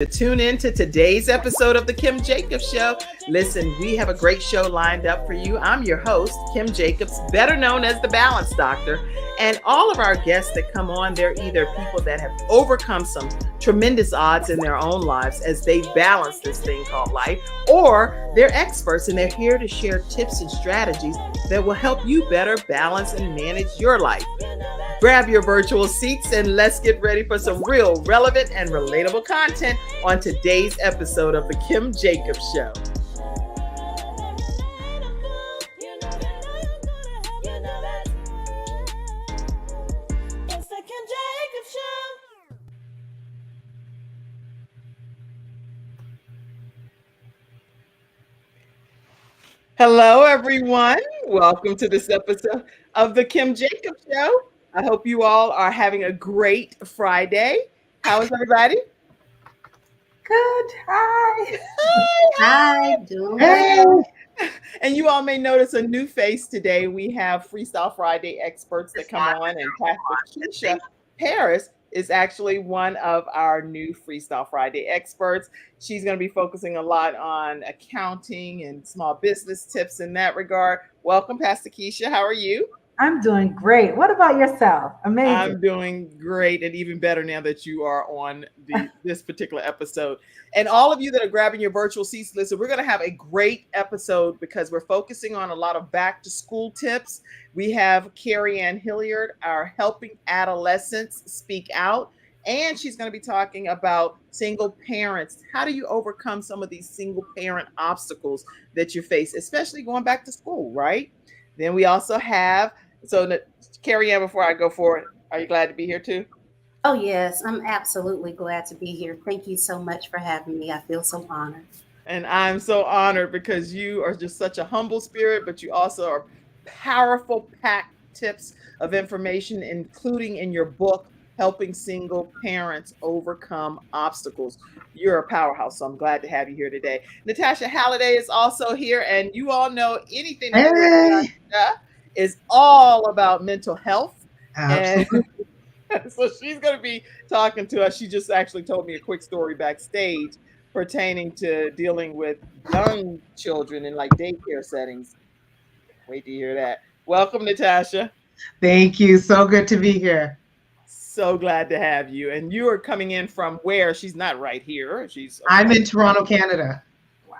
to tune in to today's episode of the Kim Jacobs Show. Listen, we have a great show lined up for you. I'm your host, Kim Jacobs, better known as the Balance Doctor. And all of our guests that come on, they're either people that have overcome some tremendous odds in their own lives as they balance this thing called life, or they're experts and they're here to share tips and strategies that will help you better balance and manage your life. Grab your virtual seats and let's get ready for some real, relevant, and relatable content on today's episode of the Kim Jacobs Show. Hello, everyone. Welcome to this episode of the Kim Jacobs Show. I hope you all are having a great Friday. How is everybody? Good. Hi. Hi. Doing Hey. well. And you all may notice a new face today. We have FreeStyle Friday experts that come on, and Pastor Keisha Harris is actually one of our new FreeStyle Friday experts. She's going to be focusing a lot on accounting and small business tips in that regard. Welcome, Pastor Keisha. How are you? I'm doing great. What about yourself? Amazing. I'm doing great, and even better now that you are on this particular episode. And all of you that are grabbing your virtual seats, listen, we're going to have a great episode because we're focusing on a lot of back to school tips. We have Carrianne Hilliard, our Helping Adolescents Speak Out, and she's going to be talking about single parents. How do you overcome some of these single parent obstacles that you face, especially going back to school, right? Then we also have, Carrianne, before I go forward, are you glad to be here too? Oh, yes. I'm absolutely glad to be here. Thank you so much for having me. I feel so honored. And I'm so honored because you are just such a humble spirit, but you also are powerful, packed tips of information, including in your book, Helping Single Parents Overcome Obstacles. You're a powerhouse, so I'm glad to have you here today. Natasha Halliday is also here, and you all know anything that Natasha is all about mental health. Absolutely. And so she's going to be talking to us. She just actually told me a quick story backstage pertaining to dealing with young children in like daycare settings. Wait to hear that. Welcome, Natasha. Thank you. So good to be here. So glad to have you. And you are coming in from where? She's not right here. I'm in Toronto, Canada. Wow.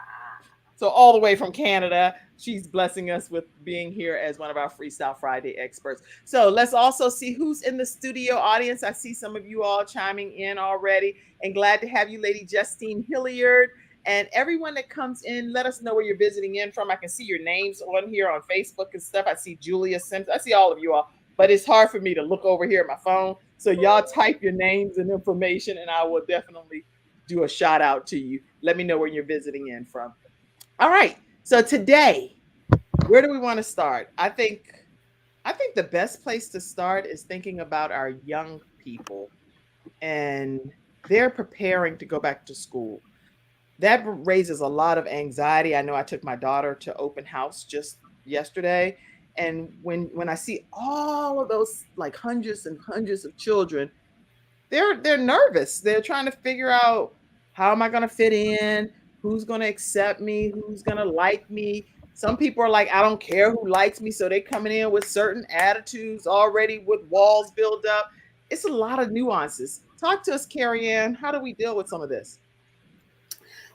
So all the way from Canada. She's blessing us with being here as one of our FreeStyle Friday experts. So let's also see who's in the studio audience. I see some of you all chiming in already, and glad to have you, Lady Justine Hilliard. And everyone that comes in, let us know where you're visiting in from. I can see your names on here on Facebook and stuff. I see Julia Simpson. I see all of you all, but it's hard for me to look over here at my phone. So y'all type your names and information, and I will definitely do a shout out to you. Let me know where you're visiting in from. All right. So today, where do we want to start? I think the best place to start is thinking about our young people, and they're preparing to go back to school. That raises a lot of anxiety. I know I took my daughter to open house just yesterday, and when I see all of those like hundreds and hundreds of children, they're nervous. They're trying to figure out, how am I going to fit in? Who's going to accept me? Who's going to like me? Some people are like, I don't care who likes me. So they're coming in with certain attitudes already with walls built up. It's a lot of nuances. Talk to us, Carrianne. How do we deal with some of this?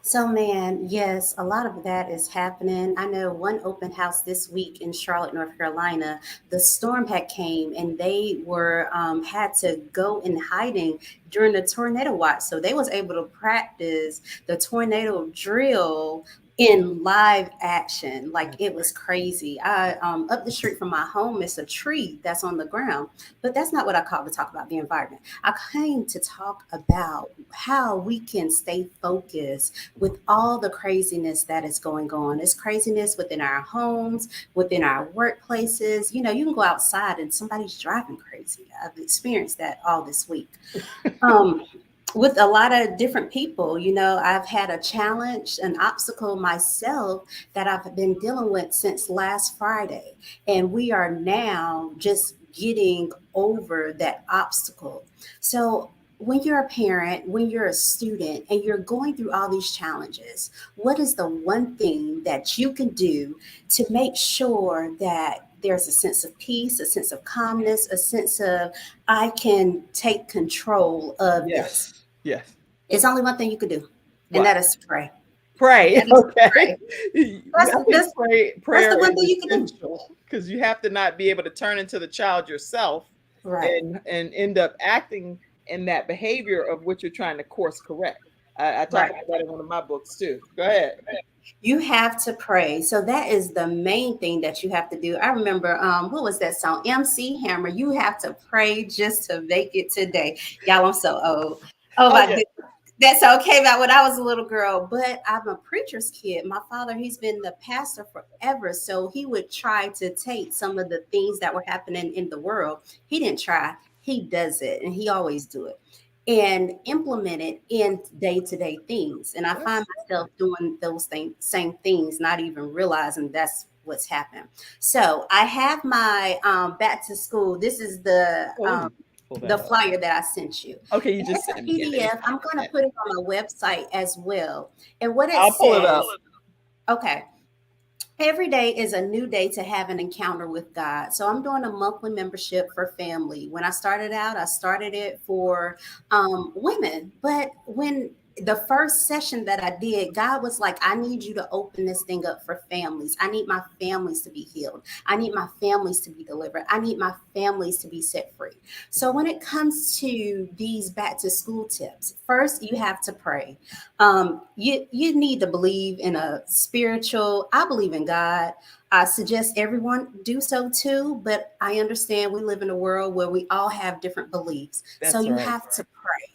So, man, yes, a lot of that is happening. I know one open house this week in Charlotte, North Carolina, the storm had came and they were had to go in hiding during the tornado watch. So they was able to practice the tornado drill in live action. Like, it was crazy. I up the street from my home is a tree that's on the ground, but that's not what I called to talk about the environment. I came to talk about how we can stay focused with all the craziness that is going on. It's craziness within our homes, within our workplaces. You know, you can go outside and somebody's driving crazy. I've experienced that all this week. With a lot of different people. You know, I've had a challenge, an obstacle myself that I've been dealing with since last Friday. And we are now just getting over that obstacle. So when you're a parent, when you're a student, and you're going through all these challenges, what is the one thing that you can do to make sure that there's a sense of peace, a sense of calmness, a sense of I can take control of this? Yes. Yes. It's only one thing you can do, and What? that is to pray. Pray. That is to Okay. pray. That's I think that's that's prayer the one is thing you can do. essential because you have to not be able to turn into the child yourself Right. and end up acting in that behavior of what you're trying to course correct. I talk Right. about that in one of my books too. Go ahead. You have to pray. So that is the main thing that you have to do. I remember what was that song? MC Hammer. You have to pray just to make it today. Y'all, I'm so old. Oh Oh my yeah. goodness. That song came out when I was a little girl, but I'm a preacher's kid. My father, he's been the pastor forever. So he would try to take some of the things that were happening in the world. He didn't try, he does it, and he always do it and implement it in day-to-day things. And I find That's myself doing those same things, not even realizing that's what's happened. So I have my back to school. This is oh, pull the that up. flyer that I sent you. Okay, you And just it's a sent me it. Let me PDF. I'm find going to that. put it on my website as well. And what it I'll pull it up. says, okay, every day is a new day to have an encounter with God. So I'm doing a monthly membership for family. When I started out, I started it for women. But when the first session that I did, God was like, I need you to open this thing up for families. I need my families to be healed. I need my families to be delivered. I need my families to be set free. So when it comes to these back to school tips, first you have to pray. You need to believe in a spiritual. I believe in God. I suggest everyone do so too, but I understand we live in a world where we all have different beliefs. So That's you right. have to pray.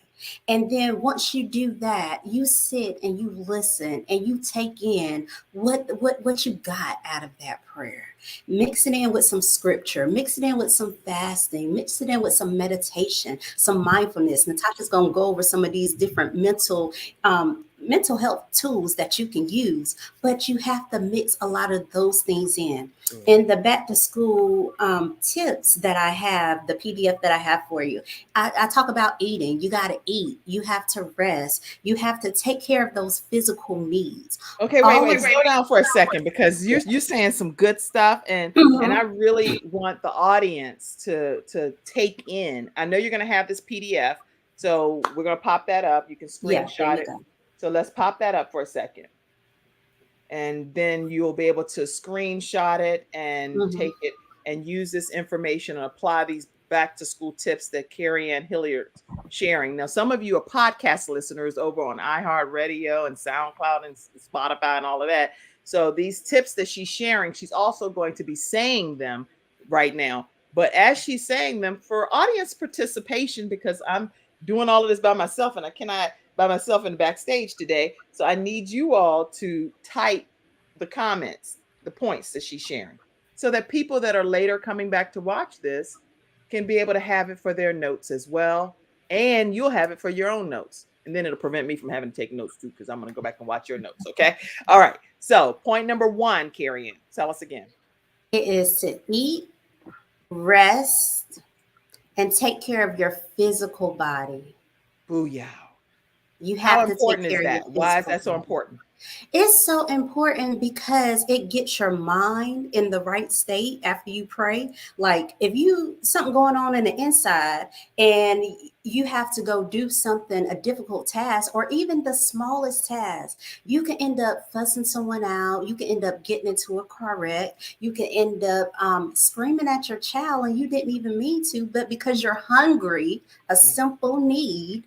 And then once you do that, you sit and you listen and you take in what you got out of that prayer. Mix it in with some scripture, mix it in with some fasting, mix it in with some meditation, some mindfulness. Natasha's going to go over some of these different mental health tools that you can use, but you have to mix a lot of those things in. Good. In the back to school tips that I have, the PDF that I have for you, I talk about eating. You got to eat. You have to rest. You have to take care of those physical needs. Okay, wait, All wait, of slow down for a second because you're saying some good stuff and I Mhm. really want the audience to take in. I know you're gonna have this PDF, so we're gonna pop that up. You can Yeah, there screenshot you it. go. So let's pop that up for a second. And then you'll be able to screenshot it and Mhm. take it and use this information and apply these back to school tips that Carrianne Hilliard sharing. Now, some of you are podcast listeners over on iHeartRadio and SoundCloud and Spotify and all of that. So these tips that she's sharing, she's also going to be saying them right now. But as she's saying them for audience participation, because I'm doing all of this by myself and I cannot by myself in the backstage today. So I need you all to type the comments, the points that she's sharing, so that people that are later coming back to watch this can be able to have it for their notes as well. And you'll have it for your own notes. And then it'll prevent me from having to take notes too, because I'm going to go back and watch your notes. Okay. All right. So point number one, Carrie Ann, tell us again. It is to eat, rest, and take care of your physical body. Booyah. You How have to take important is care of your that? Why is physical that so body. important? It's so important because it gets your mind in the right state after you pray. Like if you something going on in the inside and you have to go do something, a difficult task, or even the smallest task, you can end up fussing someone out. You can end up getting into a car wreck. You can end up screaming at your child and you didn't even mean to, but because you're hungry, a simple need,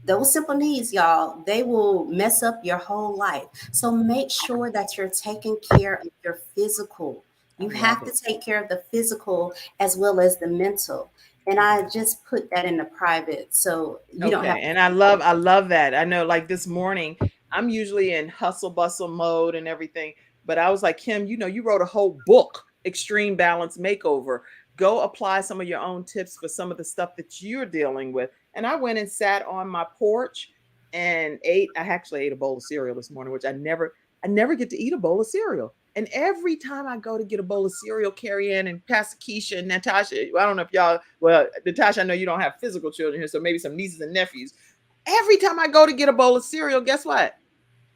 those simple needs, y'all, they will mess up your whole life. So make sure that you're taking care of your physical. I You love have to it. take care of the physical as well as the mental. And I just put that in the private so you don't have Okay. to. And I love that. I know like this morning, I'm usually in hustle bustle mode and everything, but I was like, Kim, you wrote a whole book, Extreme Balance Makeover. Go apply some of your own tips for some of the stuff that you're dealing with. And I went and sat on my porch and I actually ate a bowl of cereal this morning, which I never get to eat a bowl of cereal. And every time I go to get a bowl of cereal, Carrianne and Pastor Keisha and Natasha, I don't know if y'all, well, Natasha, I know you don't have physical children here, so maybe some nieces and nephews. Every time I go to get a bowl of cereal, guess what?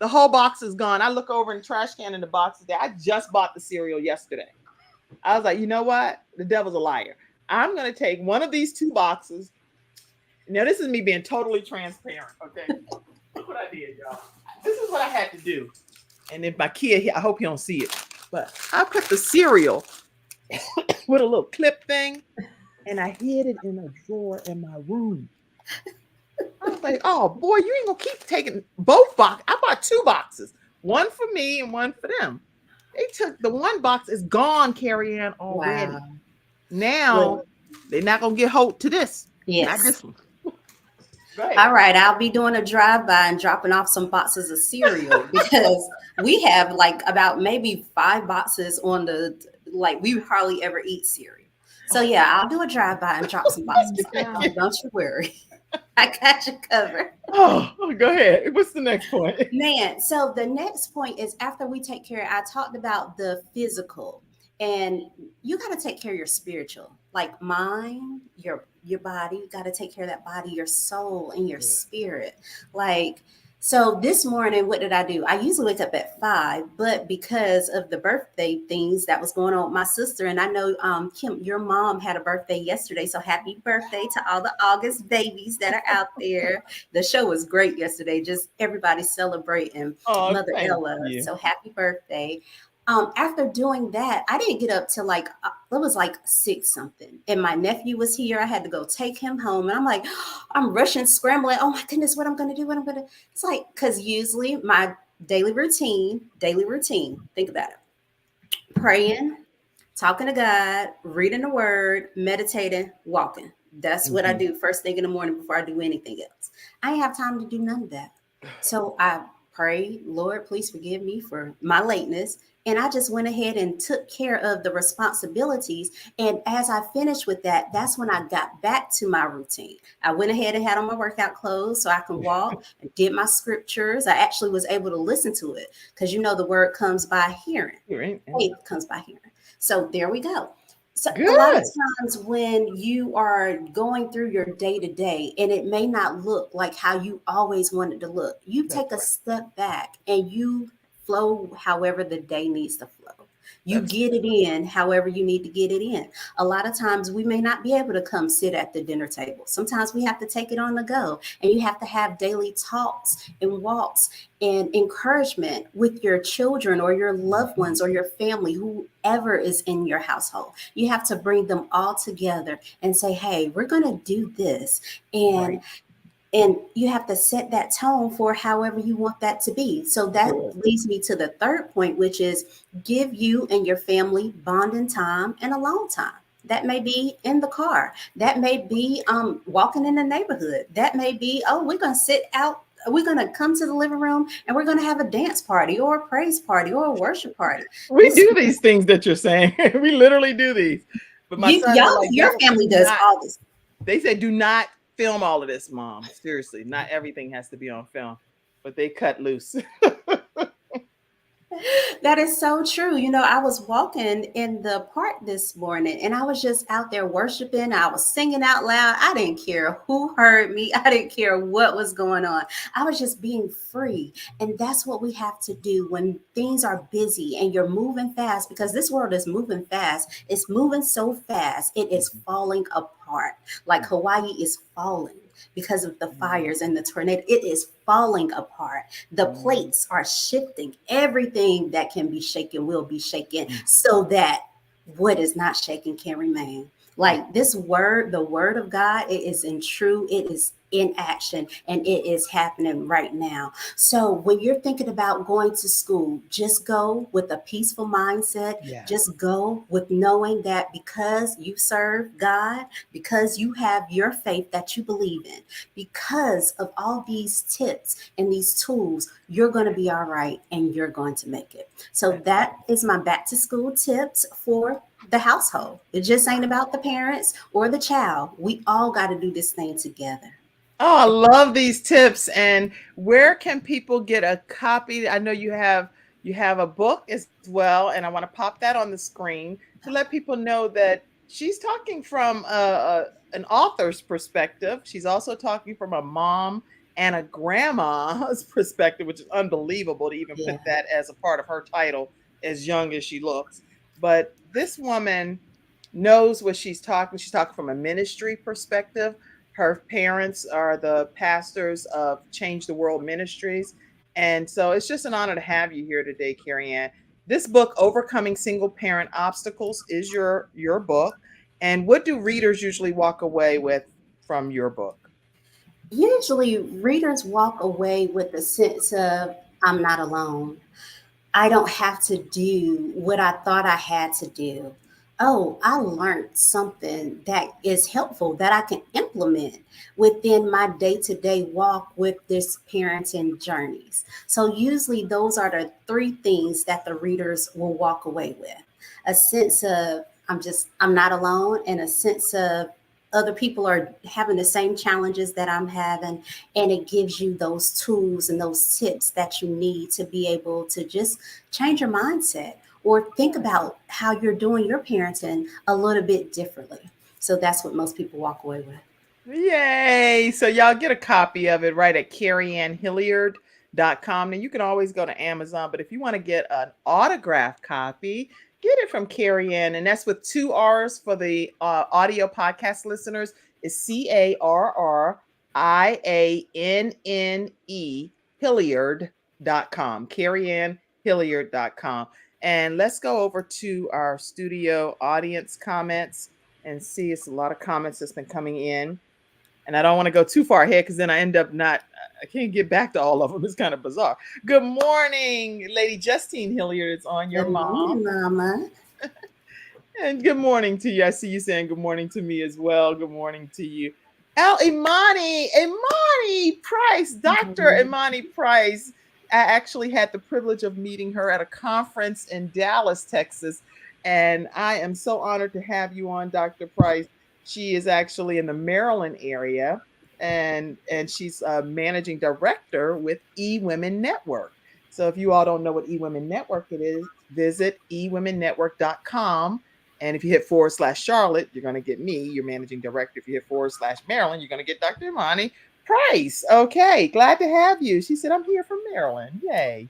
The whole box is gone. I look over in the trash can in the box today. I just bought the cereal yesterday. I was like, you know what? The devil's a liar. I'm going to take one of these 2 boxes. Now, this is me being totally transparent, okay? Look what I did, y'all. This is what I had to do. And if my kid, I hope he don't see it, but I put the cereal with a little clip thing, and I hid it in a drawer in my room. I was like, oh, boy, you ain't going to keep taking both boxes. I bought 2 boxes, one for me and one for them. They took the 1 box is gone, Carrianne, already. Wow. Now, they're not going to get hold to this. Yes. Not this one. All right, I'll be doing a drive-by and dropping off some boxes of cereal because we have like about maybe 5 boxes on the, like we hardly ever eat cereal. So yeah, I'll do a drive-by and drop some boxes. Don't you worry. I got you covered. Oh, go ahead. What's the next point? Man, so the next point is after we take care, I talked about the physical, and you got to take care of your spiritual, like mind, your body. You got to take care of that body, your soul, and your spirit. Like, so this morning, what did I do? I usually wake up at 5, but because of the birthday things that was going on with my sister, and I know Kim, your mom had a birthday yesterday, so happy birthday to all the August babies that are out there. The show was great yesterday, just everybody celebrating Mother Ella. So happy birthday. After doing that, I didn't get up till like, it was like 6 something. And my nephew was here. I had to go take him home. And I'm like, I'm rushing, scrambling. Oh my goodness, what I'm going to do, It's like, because usually my daily routine, think about it. Praying, talking to God, reading the word, meditating, walking. That's what I do first thing in the morning before I do anything else. I didn't have time to do none of that. So I pray, Lord, please forgive me for my lateness. And I just went ahead and took care of the responsibilities. And as I finished with that, that's when I got back to my routine. I went ahead and had on my workout clothes so I can walk and did my scriptures. I actually was able to listen to it because, you know, the word comes by hearing. Faith comes by hearing. So there we go. So a lot of times when you are going through your day to day and it may not look like how you always want it to look, you take a step back and you flow however the day needs to flow. You get it in however you need to get it in. A lot of times we may not be able to come sit at the dinner table. Sometimes we have to take it on the go, and you have to have daily talks and walks and encouragement with your children or your loved ones or your family, whoever is in your household. You have to bring them all together and say, hey, we're going to do this. And you have to set that tone for however you want that to be. So that leads me to the third point, which is give you and your family bonding time and alone time. That may be in the car. That may be walking in the neighborhood. That may be, we're going to sit out. We're going to come to the living room and we're going to have a dance party or a praise party or a worship party. We do these things that you're saying. We literally do these. But my son, your family does all this. They say do not film all of this, Mom. Seriously, not everything has to be on film, but they cut loose. That is so true. You know, I was walking in the park this morning and I was just out there worshiping. I was singing out loud. I didn't care who heard me. I didn't care what was going on. I was just being free. And that's what we have to do when things are busy and you're moving fast, because this world is moving fast. It's moving so fast. It is falling apart. Like Hawaii is falling because of the fires and the tornado. It is falling apart. The plates are shifting. Everything that can be shaken will be shaken so that what is not shaken can remain. Like this word, the word of God, it is it is in action, and it is happening right now. So when you're thinking about going to school, just go with a peaceful mindset. Yeah. Just go with knowing that because you serve God, because you have your faith that you believe in, because of all these tips and these tools, you're going to be all right and you're going to make it. So that is my back to school tips for the household. It just ain't about the parents or the child. We all got to do this thing together. Oh, I love these tips. And where can people get a copy? I know you have You have a book as well, and I want to pop that on the screen to let people know that she's talking from an author's perspective. She's also talking from a mom and a grandma's perspective, which is unbelievable to even Yeah. put that as a part of her title, as young as she looks. But this woman knows what she's talking. She's talking from a ministry perspective. Her parents are the pastors of Change the World Ministries. And so it's just an honor to have you here today, Carrianne. This book, Overcoming Single Parent Obstacles, is your book. And what do readers usually walk away with from your book? Usually, readers walk away with a sense of, I'm not alone. I don't have to do what I thought I had to do. Oh, I learned something that is helpful that I can implement within my day to day walk with this parenting journeys. So, usually, those are the three things that the readers will walk away with: a sense of, I'm not alone, and a sense of, other people are having the same challenges that I'm having, and it gives you those tools and those tips that you need to be able to just change your mindset or think about how you're doing your parenting a little bit differently. So that's what most people walk away with. Yay! So y'all get a copy of it right at carriannehilliard.com. Now you can always go to Amazon, but if you want to get an autographed copy, get it from Carrianne, and that's with two R's for the audio podcast listeners. Is CARRIANNE Hilliard.com. CarrianneHilliard.com. And let's go over to our studio audience comments and see. It's a lot of comments that's been coming in. And I don't want to go too far ahead because then I end up I can't get back to all of them. It's kind of bizarre. Good morning, Lady Justine Hilliard. It's on your Good morning, mom. Mama. And good morning to you. I see you saying good morning to me as well. Good morning to you. Imani Price, Dr. Imani Price. I actually had the privilege of meeting her at a conference in Dallas, Texas. And I am so honored to have you on, Dr. Price. She is actually in the Maryland area, and she's a managing director with eWomen Network. So if you all don't know what eWomen Network it is, visit eWomenNetwork.com. And if you hit /Charlotte, you're going to get me, your managing director. If you hit /Maryland, you're going to get Dr. Imani Price. Okay, glad to have you. She said, I'm here from Maryland. Yay.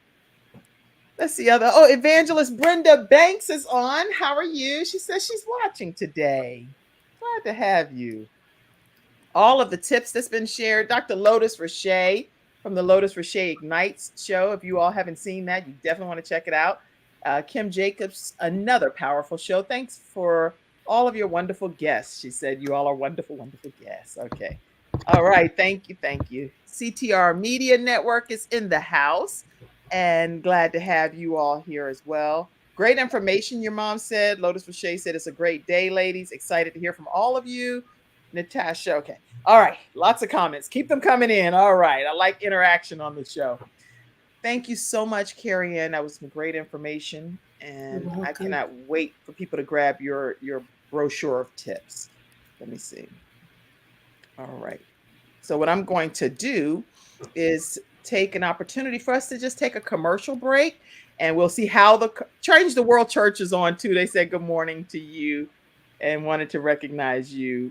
Let's see other. Oh, Evangelist Brenda Banks is on. How are you? She says she's watching today. Glad to have you. All of the tips that's been shared. Dr. Lotus Rashay from the Lotus Rashay Ignites show. If you all haven't seen that, you definitely want to check it out. Kim Jacobs, another powerful show. Thanks for all of your wonderful guests. She said you all are wonderful, wonderful guests. Okay. All right. Thank you. Thank you. CTR Media Network is in the house, and glad to have you all here as well. Great information, your mom said. Lotus Rashay said it's a great day, ladies. Excited to hear from all of you. Natasha. Okay. All right. Lots of comments. Keep them coming in. All right. I like interaction on the show. Thank you so much, Carrianne. That was some great information. And I cannot wait for people to grab your brochure of tips. Let me see. All right. So what I'm going to do is take an opportunity for us to just take a commercial break, and we'll see how the Change the World Church is on too. They said good morning to you and wanted to recognize you.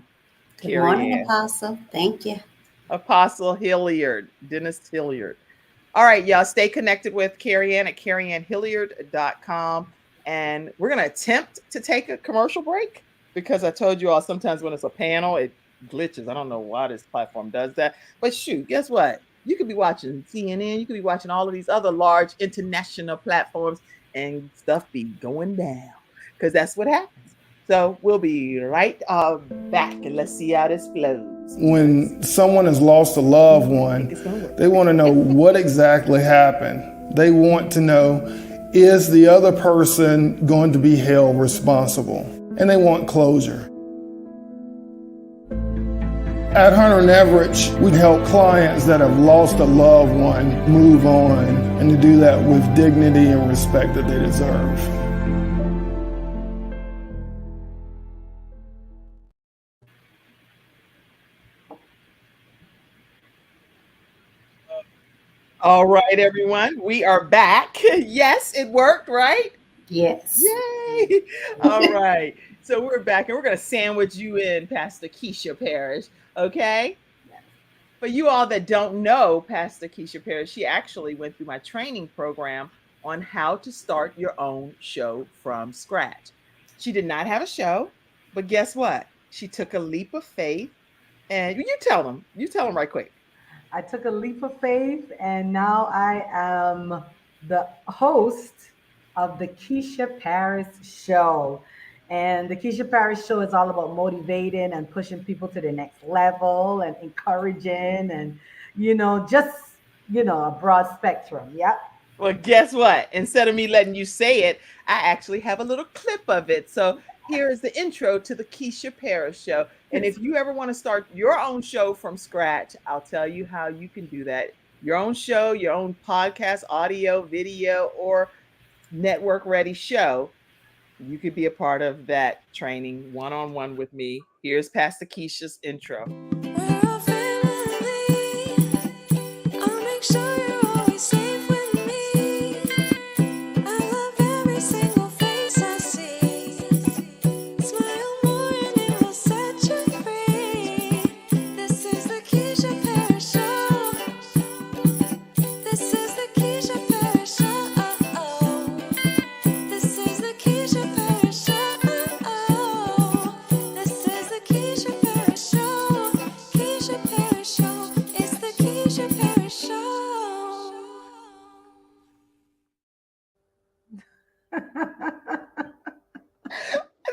Good morning, Apostle. Thank you. Apostle Hilliard, Dennis Hilliard. All right, y'all, stay connected with Carrianne at carriannehilliard.com. And we're going to attempt to take a commercial break because I told you all sometimes when it's a panel, it glitches. I don't know why this platform does that. But shoot, guess what? You could be watching CNN. You could be watching all of these other large international platforms and stuff be going down because that's what happens. So we'll be right back, and let's see how this flows. When someone has lost a loved one, they want to know what exactly happened. They want to know, is the other person going to be held responsible? And they want closure. At Hunter & Everett, we help clients that have lost a loved one move on, and to do that with dignity and respect that they deserve. All right, everyone, we are back. Yes, it worked, right? Yes. Yay! All right. So we're back and we're going to sandwich you in, Pastor Keisha Parrish. Okay. For you all that don't know Pastor Keisha Parrish, she actually went through my training program on how to start your own show from scratch. She did not have a show, but guess what? She took a leap of faith. And you tell them right quick. I took a leap of faith, and now I am the host of the Keisha Paris Show. And the Keisha Paris Show is all about motivating and pushing people to the next level and encouraging and, just, a broad spectrum. Yep. Well, guess what? Instead of me letting you say it, I actually have a little clip of it. So here is the intro to the Keisha Parrish Show. And if you ever want to start your own show from scratch, I'll tell you how you can do that. Your own show, your own podcast, audio, video, or network ready show. You could be a part of that training one-on-one with me. Here's Pastor Keisha's intro.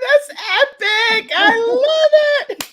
That's epic. I love it.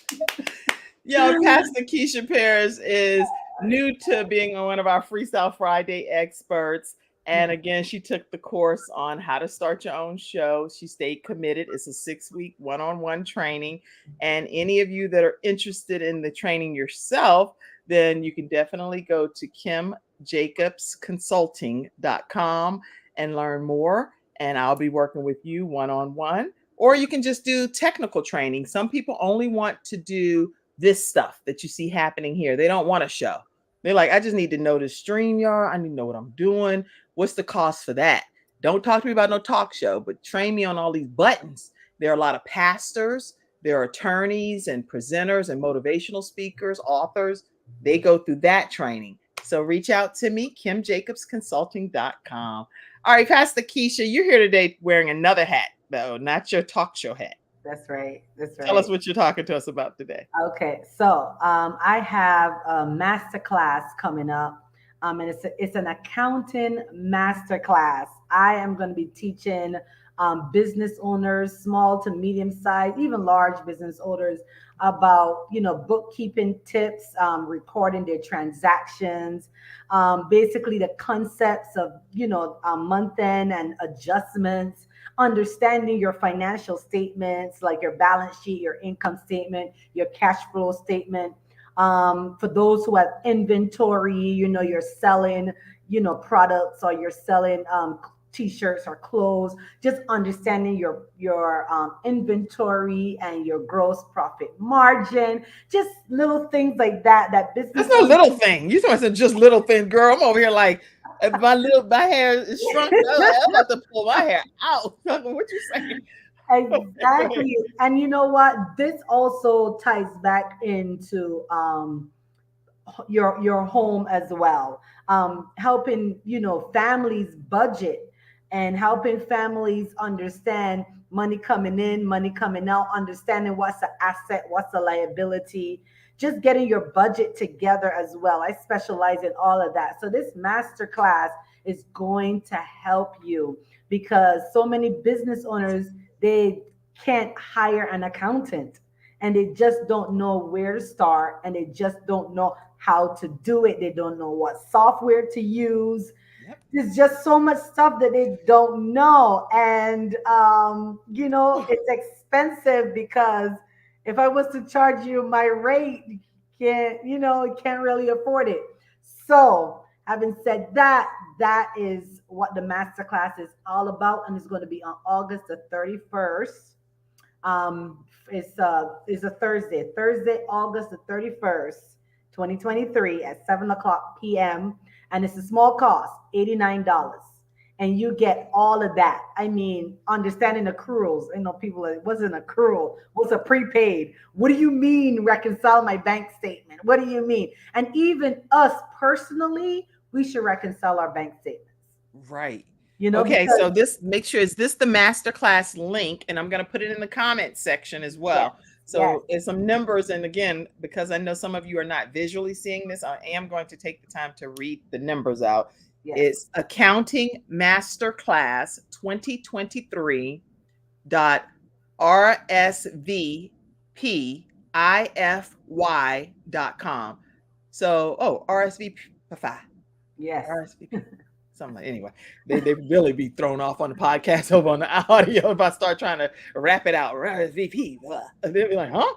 Yo, Pastor Keisha Parrish is new to being one of our FreeStyle Friday experts. And again, she took the course on how to start your own show. She stayed committed. It's a 6-week one-on-one training. And any of you that are interested in the training yourself, then you can definitely go to kimjacobsconsulting.com and learn more. And I'll be working with you one-on-one. Or you can just do technical training. Some people only want to do this stuff that you see happening here. They don't want a show. They're like, I just need to know the StreamYard. I need to know what I'm doing. What's the cost for that? Don't talk to me about no talk show, but train me on all these buttons. There are a lot of pastors, there are attorneys and presenters and motivational speakers, authors. They go through that training. So reach out to me, kimjacobsconsulting.com. All right, Pastor Keisha, you're here today wearing another hat, though, not your talk show hat. That's right. That's right. Tell us what you're talking to us about today. Okay, so I have a master class coming up, and it's an accounting master class. I am going to be teaching business owners, small to medium size, even large business owners, about bookkeeping tips, recording their transactions, basically the concepts of month end and adjustments, understanding your financial statements, like your balance sheet, your income statement, your cash flow statement. For those who have inventory, you're selling, products, or you're selling t-shirts or clothes, just understanding your inventory and your gross profit margin, just little things like that business. That's no little thing. You talking about just little thing, girl. I'm over here like my hair is shrunk. I'm about to pull my hair out. What you saying? Exactly. And you know what? This also ties back into your home as well. Helping, families budget and helping families understand money coming in, money coming out, understanding what's the asset, what's the liability, just getting your budget together as well. I specialize in all of that. So this master class is going to help you, because so many business owners, they can't hire an accountant, and they just don't know where to start, and they just don't know how to do it. They don't know what software to use. Yep. There's just so much stuff that they don't know. And it's expensive, because if I was to charge you my rate, you can't really afford it. So having said that, that is what the masterclass is all about, and it's going to be on August the 31st. It's a Thursday, August the 31st, 2023 at 7 o'clock p.m. and it's a small cost, $89. And you get all of that. I mean, understanding accruals. I know people are, what's an accrual? What's a prepaid? What do you mean reconcile my bank statement? What do you mean? And even us personally, we should reconcile our bank statements. Right. Okay, Because so this, make sure, is this the masterclass link? And I'm going to put it in the comment section as well. So there's some numbers. And again, because I know some of you are not visually seeing this, I am going to take the time to read the numbers out. It's Accounting Masterclass 2023.rsvpify.com. So, RSVP. Yes. RSVP. Something like, anyway, they really be thrown off on the podcast over on the audio if I start trying to wrap it out. RSVP. They'll be like, huh?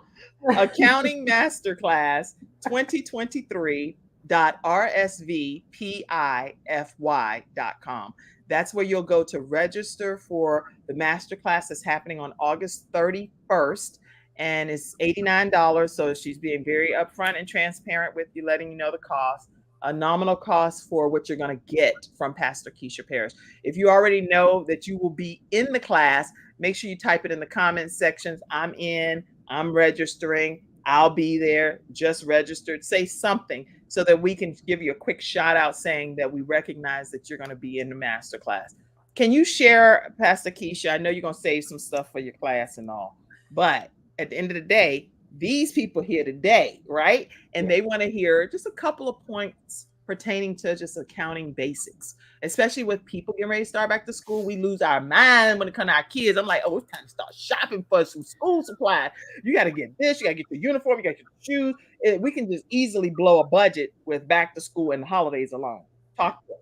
Accounting Masterclass 2023.rsvpify.com. That's where you'll go to register for the masterclass that's happening on August 31st. And it's $89. So she's being very upfront and transparent with you, letting you know the cost. A nominal cost for what you're going to get from Pastor Keisha Parrish. If you already know that you will be in the class, make sure you type it in the comments sections. I'm in, I'm registering, I'll be there, just registered. Say something so that we can give you a quick shout out saying that we recognize that you're going to be in the masterclass. Can you share, Pastor Keisha? I know you're going to save some stuff for your class and all, but at the end of the day, these people here today, right? And they want to hear just a couple of points pertaining to just accounting basics, especially with people getting ready to start back to school. We lose our mind when it comes to our kids. I'm like, oh, it's time to start shopping for some school supplies. You got to get this, you got to get the uniform, you got to get the shoes. We can just easily blow a budget with back to school and the holidays alone. Talk to us.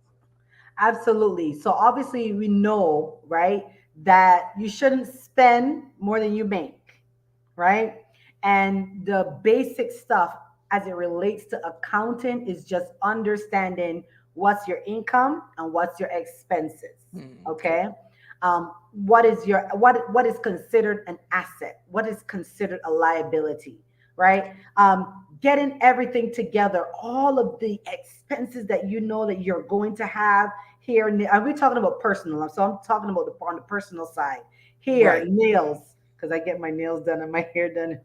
Absolutely. So obviously we know, right, that you shouldn't spend more than you make, right? And the basic stuff as it relates to accounting is just understanding what's your income and what's your expenses. Okay. What is considered an asset? What is considered a liability? Right. Getting everything together, all of the expenses that you know that you're going to have here. And we're talking about personal. So I'm talking about on the personal side here, right. Nails. Because I get my nails done and my hair done.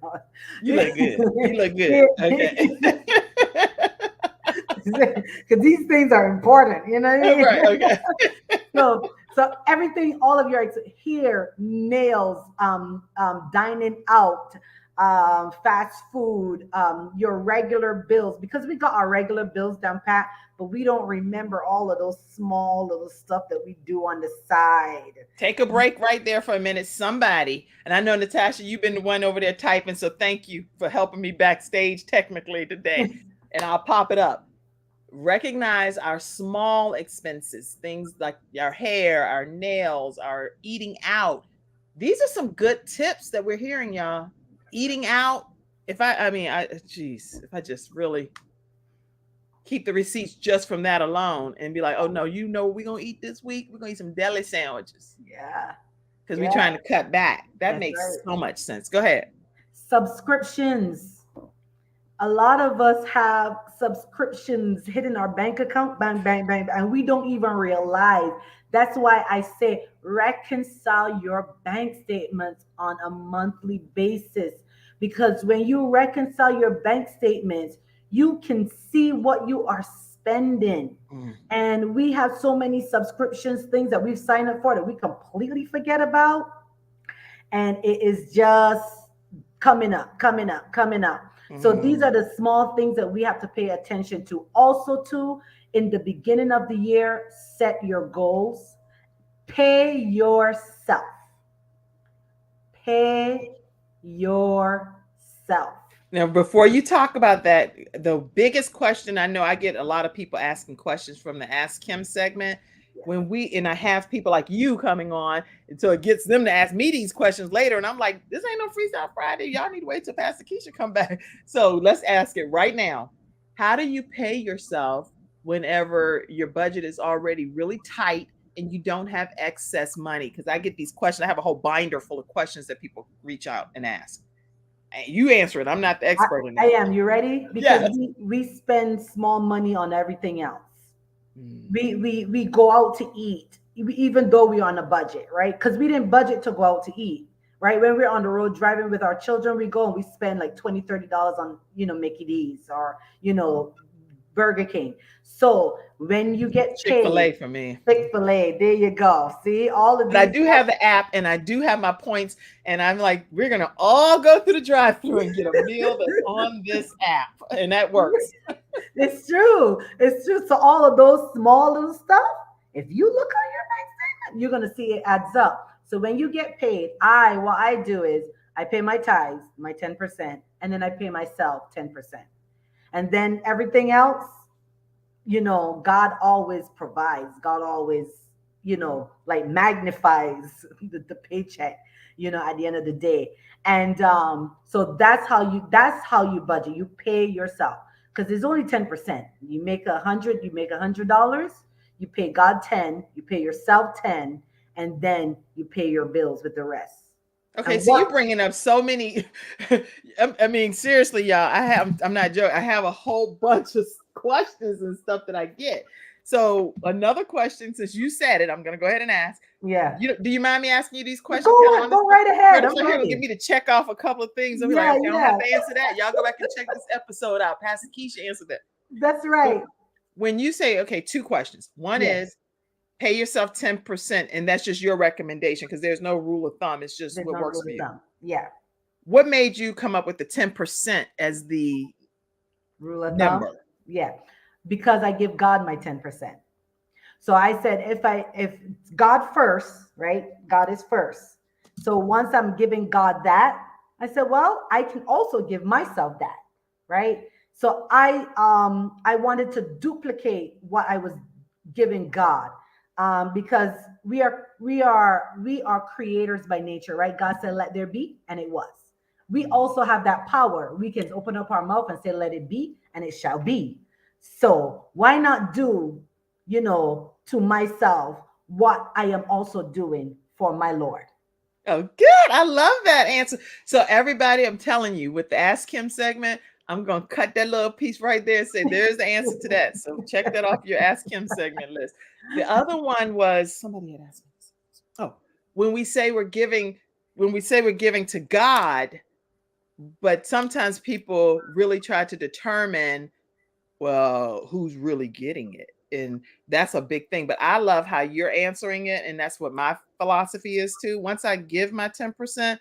You look good. You look good. Okay. Because these things are important, you know what I mean? Right. Okay. So everything, all of your hair, nails, dining out, fast food, your regular bills, because we got our regular bills down pat, but we don't remember all of those small little stuff that we do on the side. Take a break right there for a minute, somebody. And I know, Natasha, you've been the one over there typing, so thank you for helping me backstage technically today. And I'll pop it up. Recognize our small expenses, things like our hair, our nails, our eating out. These are some good tips that we're hearing, y'all. Eating out. If I just really keep the receipts just from that alone and be like, oh no, we're going to eat this week. We're going to eat some deli sandwiches. Yeah. Because we're trying to cut back. That makes so much sense. Go ahead. Subscriptions. A lot of us have subscriptions hitting our bank account, bang, bang, bang, and we don't even realize. That's why I say reconcile your bank statements on a monthly basis. Because when you reconcile your bank statements, you can see what you are spending. And we have so many subscriptions, things that we've signed up for that we completely forget about. And it is just coming up. So these are the small things that we have to pay attention to. Also, too, in the beginning of the year, set your goals. Pay yourself. Pay yourself. Now, before you talk about that, the biggest question, I know I get a lot of people asking questions from the Ask Kim segment. And I have people like you coming on, and so it gets them to ask me these questions later. And I'm like, this ain't no FreeStyle Friday. Y'all need to wait till Pastor Keisha come back. So let's ask it right now. How do you pay yourself whenever your budget is already really tight and you don't have excess money? Because I get these questions. I have a whole binder full of questions that people reach out and ask. And you answer it. I'm not the expert in that. I am. You ready? Because we spend small money on everything else. We go out to eat, even though we're on a budget, right? Because we didn't budget to go out to eat, right? When we're on the road driving with our children, we go and we spend like $20, $30 on, Mickey D's or, Burger King. So when you get Chick-fil-A paid, for me. Chick-fil-A, there you go. See, all of But I these. do have the app and I do have my points, and I'm like, we're gonna all go through the drive-through and get a meal that's on this app, and that works. It's true. It's true. So all of those small little stuff, if you look on your bank statement, you're gonna see it adds up. So when you get paid, what I do is I pay my tithes, my 10%, and then I pay myself 10%. And then everything else, God always provides. God always, like magnifies the paycheck, at the end of the day. And so that's how you budget. You pay yourself because it's only 10%. You make $100, you pay God 10, you pay yourself 10, and then you pay your bills with the rest. Okay, so you're bringing up so many. I mean, seriously, y'all. I'm not joking. I have a whole bunch of questions and stuff that I get. So another question, since you said it, I'm gonna go ahead and ask. Yeah. Do you mind me asking you these questions? Go right ahead. So here, give me to check off a couple of things. I'll be like, okay, I don't have to answer that. Y'all go back and check this episode out. Pastor Keisha answered that. That's right. So when you say, okay, two questions. One is pay yourself 10%, and that's just your recommendation because there's no rule of thumb. It's just what works for you. Yeah. What made you come up with the 10% as the rule of number? Thumb? Yeah, because I give God my 10%. So I said, if God first, right? God is first. So once I'm giving God that, I said, well, I can also give myself that, right? So I wanted to duplicate what I was giving God. Because we are creators by nature, right? God said, let there be, and it was. We also have that power. We can open up our mouth and say, let it be, and it shall be. So why not do, to myself what I am also doing for my Lord? Oh, good. I love that answer. So everybody, I'm telling you, with the Ask Him segment, I'm going to cut that little piece right there and say, there's the answer to that. So check that off your Ask Him segment list. The other one was, somebody had asked me this. Oh, when we say we're giving to God, but sometimes people really try to determine, well, who's really getting it. And that's a big thing. But I love how you're answering it. And that's what my philosophy is too. Once I give my 10%,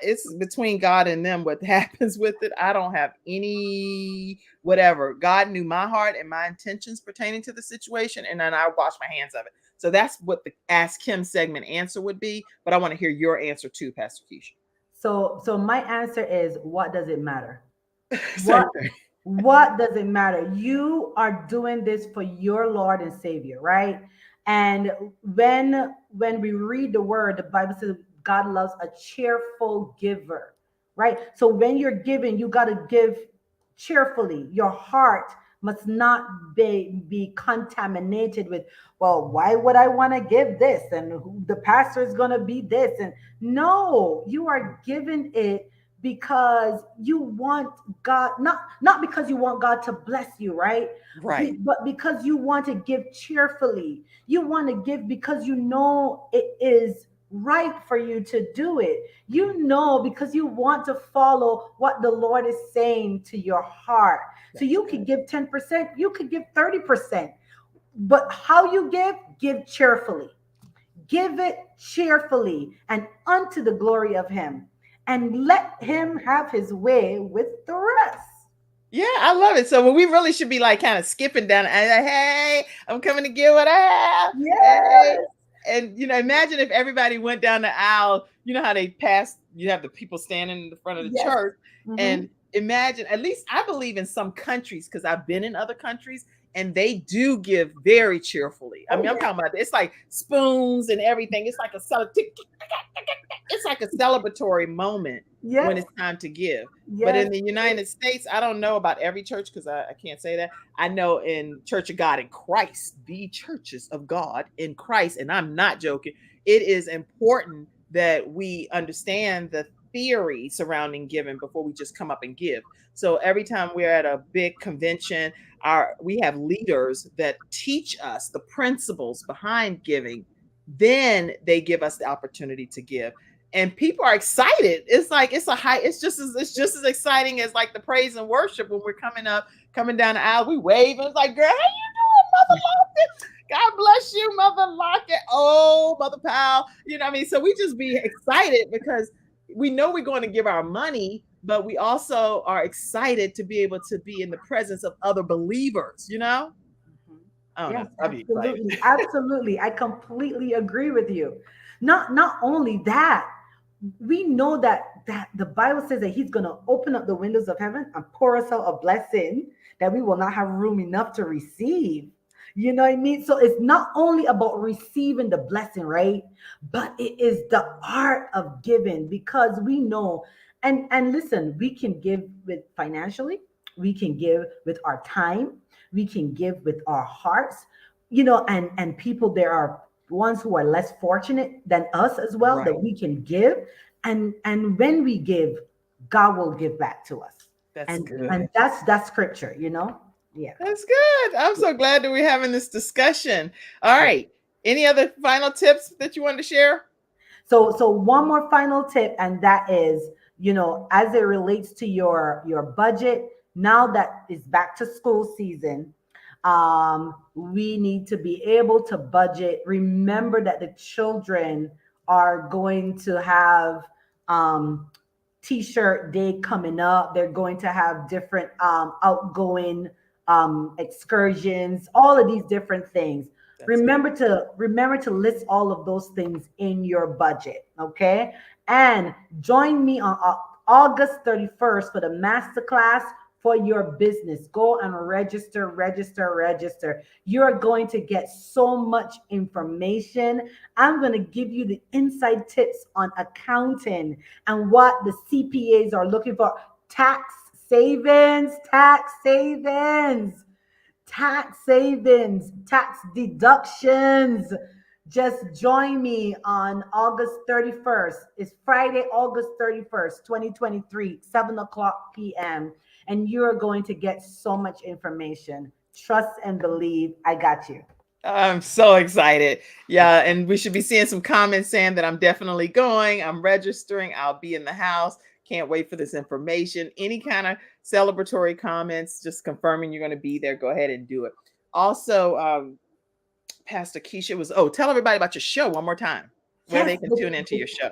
it's between God and them what happens with it. I don't have any whatever. God knew my heart and my intentions pertaining to the situation, and then I wash my hands of it. So that's what the Ask Him segment answer would be. But I want to hear your answer too, Pastor Keisha. So my answer is, what does it matter? What does it matter? You are doing this for your Lord and Savior, right? And when we read the word, the Bible says God loves a cheerful giver, right? So when you're giving, you got to give cheerfully. Your heart must not be contaminated with, well, why would I want to give this? And the pastor is going to be this. And no, you are giving it because you want God, not because you want God to bless you, right? Right. But because you want to give cheerfully. You want to give because you know it is right for you to do it. Because you want to follow what the Lord is saying to your heart. So you could give 10%, you could give 30%. But how you give cheerfully. Give it cheerfully and unto the glory of Him. And let Him have His way with the rest. Yeah, I love it. So we really should be like kind of skipping down. Hey, I'm coming to give what I have. Yes. Hey. And imagine if everybody went down the aisle. You know how they pass. You have the people standing in the front of the church, and imagine. At least I believe in some countries because I've been in other countries. And they do give very cheerfully. I mean, I'm talking about it's like spoons and everything. It's like a celebratory moment when it's time to give. But in the United States, I don't know about every church because I can't say that. I know in Church of God in Christ, the churches of God in Christ, and I'm not joking. It is important that we understand the theory surrounding giving before we just come up and give. So every time we're at a big convention, we have leaders that teach us the principles behind giving. Then they give us the opportunity to give. And people are excited. It's like it's just as exciting as like the praise and worship when we're coming down the aisle. We wave and it's like, girl, how you doing, Mother Lockett? God bless you, Mother Lockett. Oh, Mother Powell. You know what I mean? So we just be excited because we know we're going to give our money, but we also are excited to be able to be in the presence of other believers, you know? Oh, Yes, I'll be excited. absolutely, absolutely. I completely agree with you. Not only that, we know that the Bible says that He's going to open up the windows of heaven and pour us out a blessing that we will not have room enough to receive. You know what I mean? So it's not only about receiving the blessing, right? But it is the art of giving, because we know, and listen, we can give with financially, we can give with our time, we can give with our hearts, and people, there are ones who are less fortunate than us as well, that Right. we can give. And when we give, God will give back to us. That's And good. and that's scripture, Yeah. That's good. I'm so glad that we're having this discussion. All right. Any other final tips that you wanted to share? So one more final tip, and that is, as it relates to your budget, now that it's back to school season, we need to be able to budget. Remember that the children are going to have t-shirt day coming up. They're going to have different outgoing excursions, all of these different things. That's Remember to list all of those things in your budget, okay? And join me on August 31st for the masterclass for your business. Go and register. You're going to get so much information. I'm going to give you the inside tips on accounting and what the CPAs are looking for. Tax savings, tax deductions. Just join me on August 31st. It's Friday, August 31st, 2023, 7:00 p.m. And you're going to get so much information. Trust and believe. I got you. I'm so excited. Yeah. And we should be seeing some comments saying that I'm definitely going. I'm registering. I'll be in the house. Can't wait for this information. Any kind of celebratory comments, just confirming you're going to be there, go ahead and do it. Also, Pastor Keisha tell everybody about your show one more time, where they can tune into your show.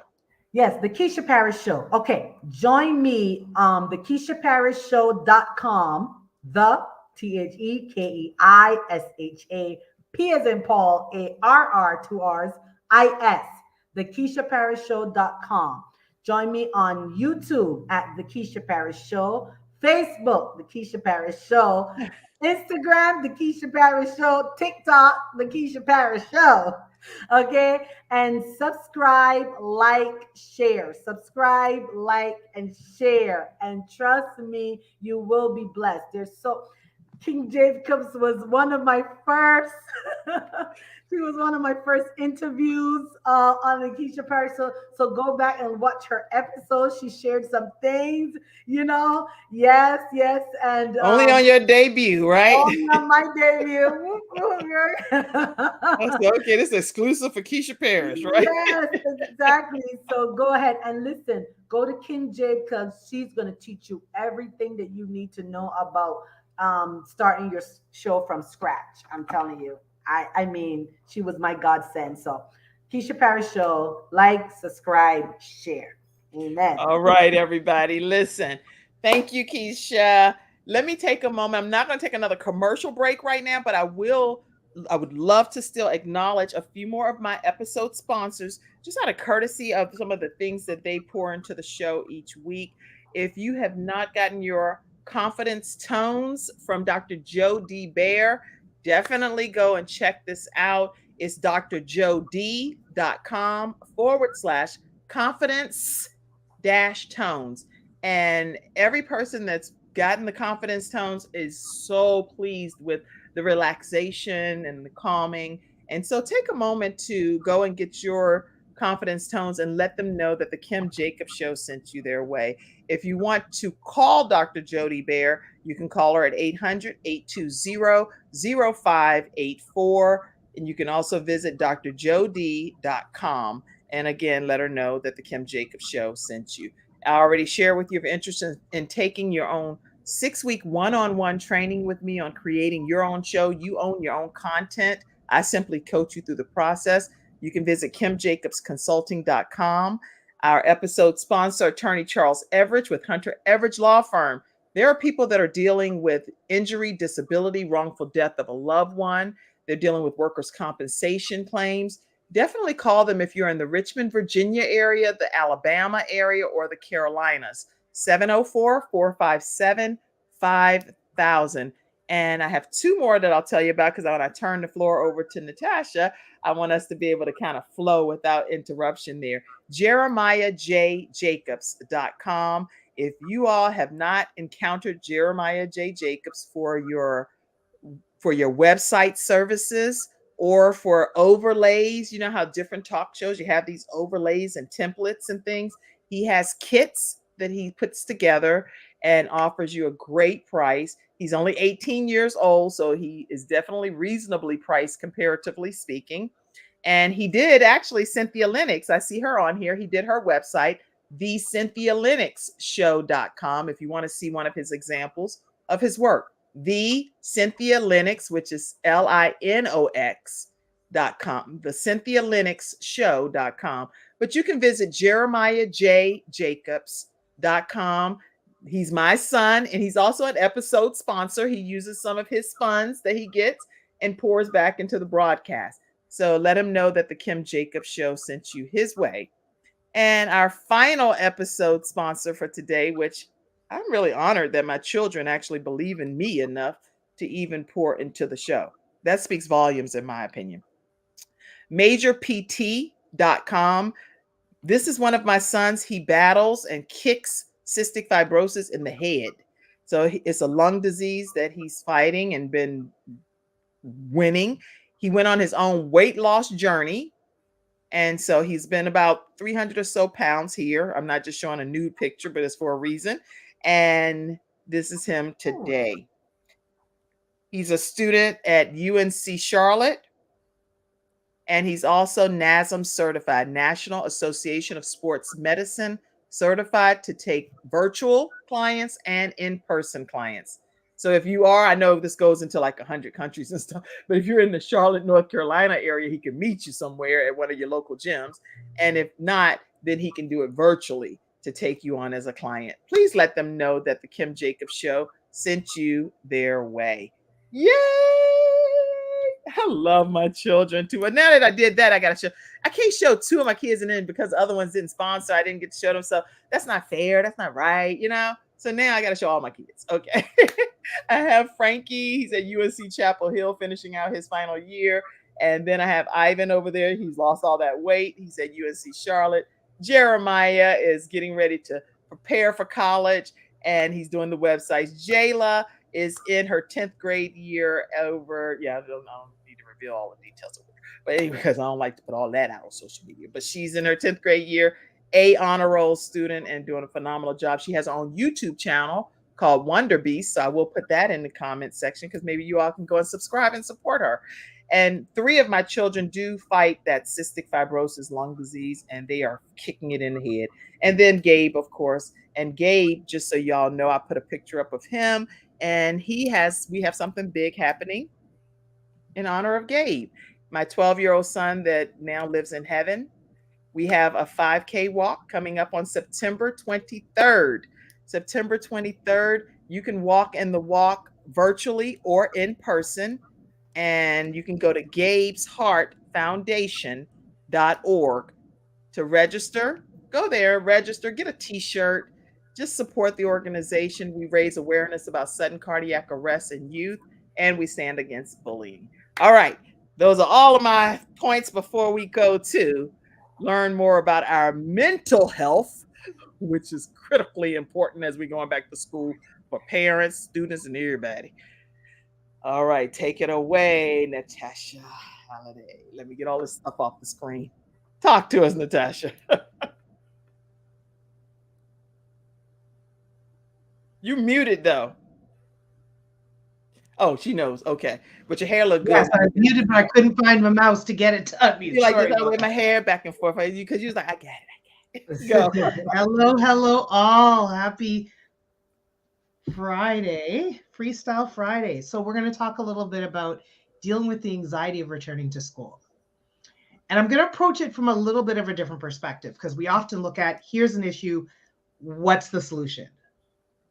Yes, the Keisha Parrish Show. Okay, join me the KeishaParrishShow.com, the TheKeisha, P as in Paul, ARR, 2 R's, IS, the KeishaParrishShow.com. Join me on YouTube at The Keisha Parrish Show, Facebook, The Keisha Parrish Show, Instagram, The Keisha Parrish Show, TikTok, The Keisha Parrish Show. Okay, and subscribe, like, share. Subscribe, like, and share. And trust me, you will be blessed. King Jacobs was one of my first. She was one of my first interviews on the Keisha Parrish. So go back and watch her episode. She shared some things, Yes, and only on your debut, right? Only on my debut. Okay, this is exclusive for Keisha Parrish, right? Yes, exactly. So go ahead and listen. Go to King Jacobs. She's going to teach you everything that you need to know about starting your show from scratch. I'm telling you. I mean, she was my godsend. So Keisha Parrish Show, like, subscribe, share. Amen. All right, everybody. Listen. Thank you, Keisha. Let me take a moment. I'm not going to take another commercial break right now, but I would love to still acknowledge a few more of my episode sponsors, just out of courtesy of some of the things that they pour into the show each week. If you have not gotten your confidence tones from Dr. Joe D. Bear, definitely go and check this out. It's drjod.com/confidence-tones. And every person that's gotten the confidence tones is so pleased with the relaxation and the calming. And so take a moment to go and get your confidence tones, and let them know that the Kim Jacobs Show sent you their way. If you want to call Dr. Jody Bear, you can call her at 800-820-0584. And you can also visit drjod.com. And again, let her know that the Kim Jacobs Show sent you. I already shared with you if you're interested in taking your own 6-week one-on-one training with me on creating your own show. You own your own content. I simply coach you through the process. You can visit kimjacobsconsulting.com. Our episode sponsor, attorney Charles Everidge with Hunter Everidge Law Firm. There are people that are dealing with injury, disability, wrongful death of a loved one. They're dealing with workers' compensation claims. Definitely call them if you're in the Richmond, Virginia area, the Alabama area, or the Carolinas. 704-457-5000. And I have two more that I'll tell you about, because when I turn the floor over to Natasha, I want us to be able to kind of flow without interruption there. JeremiahJJacobs.com. If you all have not encountered Jeremiah J. Jacobs for your website services or for overlays, you know how different talk shows, you have these overlays and templates and things. He has kits that he puts together and offers you a great price. He's only 18 years old, so he is definitely reasonably priced, comparatively speaking. And he did actually Cynthia Lennox. I see her on here. He did her website, thecynthialennoxshow.com, if you want to see one of his examples of his work. The Cynthia Lennox, which is LINOX.com, the CynthiaLennoxShow.com. But you can visit JeremiahJJacobs.com. He's my son, and he's also an episode sponsor. He uses some of his funds that he gets and pours back into the broadcast. So let him know that the Kim Jacobs Show sent you his way. And our final episode sponsor for today, which I'm really honored that my children actually believe in me enough to even pour into the show. That speaks volumes, in my opinion. MajorPT.com. This is one of my sons. He battles and kicks cystic fibrosis in the head. So it's a lung disease that he's fighting and been winning. He went on his own weight loss journey. And so he's been about 300 or so pounds here. I'm not just showing a nude picture, but it's for a reason. And this is him today. He's a student at UNC Charlotte. And he's also NASM certified, National Association of Sports Medicine certified to take virtual clients and in-person clients. So if you are, I know this goes into like 100 countries and stuff, but if you're in the Charlotte, North Carolina area, he can meet you somewhere at one of your local gyms. And if not, then he can do it virtually to take you on as a client. Please let them know that the Kim Jacobs Show sent you their way. Yay! I love my children too. But now that I did that, I got to show. I can't show two of my kids, and then because the other ones didn't sponsor, I didn't get to show them. So that's not fair. That's not right, you know? So now I got to show all my kids. Okay. I have Frankie. He's at UNC Chapel Hill finishing out his final year. And then I have Ivan over there. He's lost all that weight. He's at UNC Charlotte. Jeremiah is getting ready to prepare for college, and he's doing the websites. Jayla is in her 10th grade year over. Yeah, I don't need to reveal all the details of it. But anyway, because I don't like to put all that out on social media. But she's in her 10th grade year, a honor roll student, and doing a phenomenal job. She has her own YouTube channel called Wonder Beast. So I will put that in the comment section, because maybe you all can go and subscribe and support her. And 3 of my children do fight that cystic fibrosis lung disease, and they are kicking it in the head. And then Gabe, of course. And Gabe, just so y'all know, I put a picture up of him, and we have something big happening in honor of Gabe, my 12-year-old son that now lives in heaven. We have a 5K walk coming up on September 23rd. September 23rd, you can walk in the walk virtually or in person. And you can go to gabesheartfoundation.org to register. Go there, register, get a t-shirt, just support the organization. We raise awareness about sudden cardiac arrest in youth, and we stand against bullying. All right, those are all of my points before we go to learn more about our mental health, which is critically important as we're going back to school for parents, students, and everybody. All right, take it away, Natasha Halliday. Let me get all this stuff off the screen. Talk to us, Natasha. You muted though. Oh, she knows. Okay. But your hair looked good. Yes, I muted, but I couldn't find my mouse to get it to unmute. You like Sorry this about with my that. hair back and forth because you was like, I got it. Go. Hello, all. Happy Friday, Freestyle Friday. So we're going to talk a little bit about dealing with the anxiety of returning to school. And I'm going to approach it from a little bit of a different perspective because we often look at, here's an issue, what's the solution?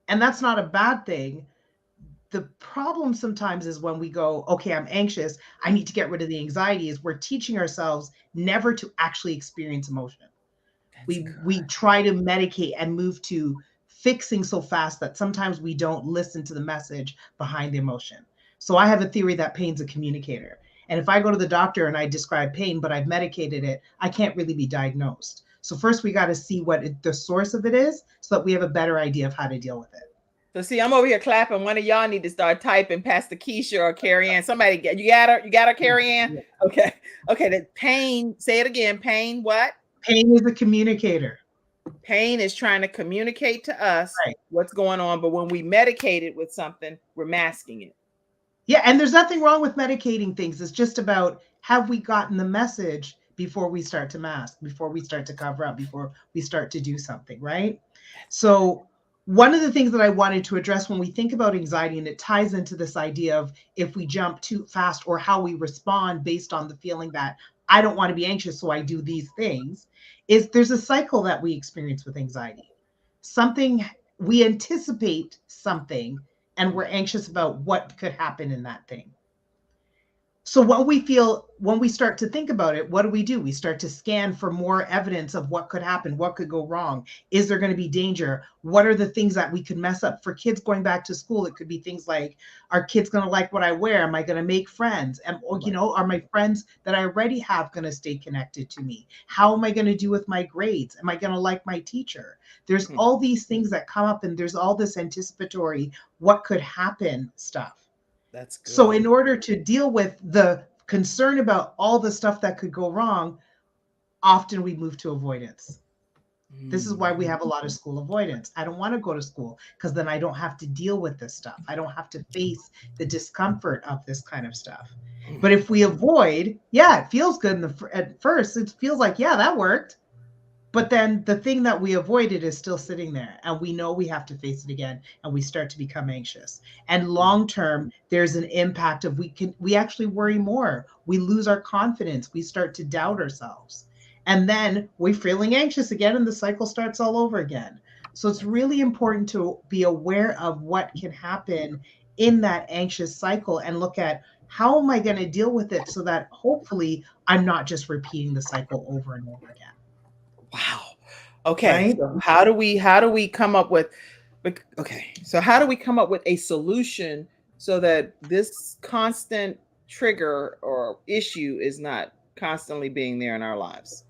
And that's not a bad thing. The problem sometimes is when we go, okay, I'm anxious, I need to get rid of the anxiety, is we're teaching ourselves never to actually experience emotion. We try to medicate and move to fixing so fast that sometimes we don't listen to the message behind the emotion. So I have a theory that pain's a communicator. And if I go to the doctor and I describe pain, but I've medicated it, I can't really be diagnosed. So first we got to see what the source of it is so that we have a better idea of how to deal with it. So see, I'm over here clapping. One of y'all need to start typing Pastor Keisha or Carrianne. Somebody you got her? You got her, Carrianne? Okay. Okay. The pain, say it again. Pain, what? Pain is a communicator. Pain is trying to communicate to us what's going on. But when we medicate it with something, we're masking it. Yeah. And there's nothing wrong with medicating things. It's just about, have we gotten the message before we start to mask, before we start to cover up, before we start to do something, right? So one of the things that I wanted to address when we think about anxiety, and it ties into this idea of if we jump too fast or how we respond based on the feeling that I don't want to be anxious, so I do these things, is there's a cycle that we experience with anxiety. Something, we anticipate something and we're anxious about what could happen in that thing. So what we feel when we start to think about it, what do? We start to scan for more evidence of what could happen, what could go wrong. Is there going to be danger? What are the things that we could mess up? For kids going back to school, it could be things like, are kids going to like what I wear? Am I going to make friends? Are my friends that I already have going to stay connected to me? How am I going to do with my grades? Am I going to like my teacher? There's all these things that come up, and there's all this anticipatory, what could happen stuff. That's good. So in order to deal with the concern about all the stuff that could go wrong, often we move to avoidance. This is why we have a lot of school avoidance. I don't want to go to school because then I don't have to deal with this stuff. I don't have to face the discomfort of this kind of stuff. But if we avoid, it feels good at first. It feels like, that worked. But then the thing that we avoided is still sitting there, and we know we have to face it again, and we start to become anxious. And long term, there's an impact of we actually worry more. We lose our confidence. We start to doubt ourselves. And then we're feeling anxious again, and the cycle starts all over again. So it's really important to be aware of what can happen in that anxious cycle and look at, how am I going to deal with it so that hopefully I'm not just repeating the cycle over and over again. Wow. Okay. Right? So how do we come up with a solution so that this constant trigger or issue is not constantly being there in our lives?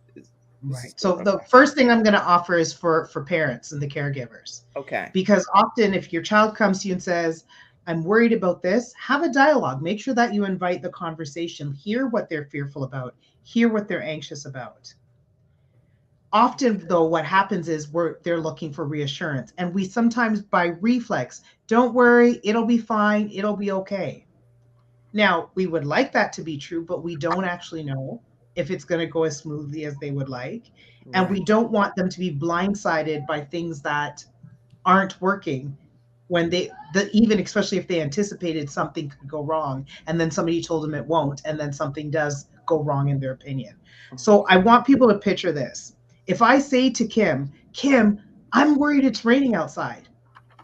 Right. So the first thing I'm going to offer is for parents and the caregivers. Okay. Because often if your child comes to you and says, I'm worried about this, have a dialogue. Make sure that you invite the conversation. Hear what they're fearful about. Hear what they're anxious about. Often, though, what happens is they're looking for reassurance. And we sometimes, by reflex, don't worry, it'll be fine, it'll be okay. Now, we would like that to be true, but we don't actually know if it's going to go as smoothly as they would like. Right. And we don't want them to be blindsided by things that aren't working when even especially if they anticipated something could go wrong, and then somebody told them it won't, and then something does go wrong in their opinion. So I want people to picture this. If I say to Kim, I'm worried it's raining outside.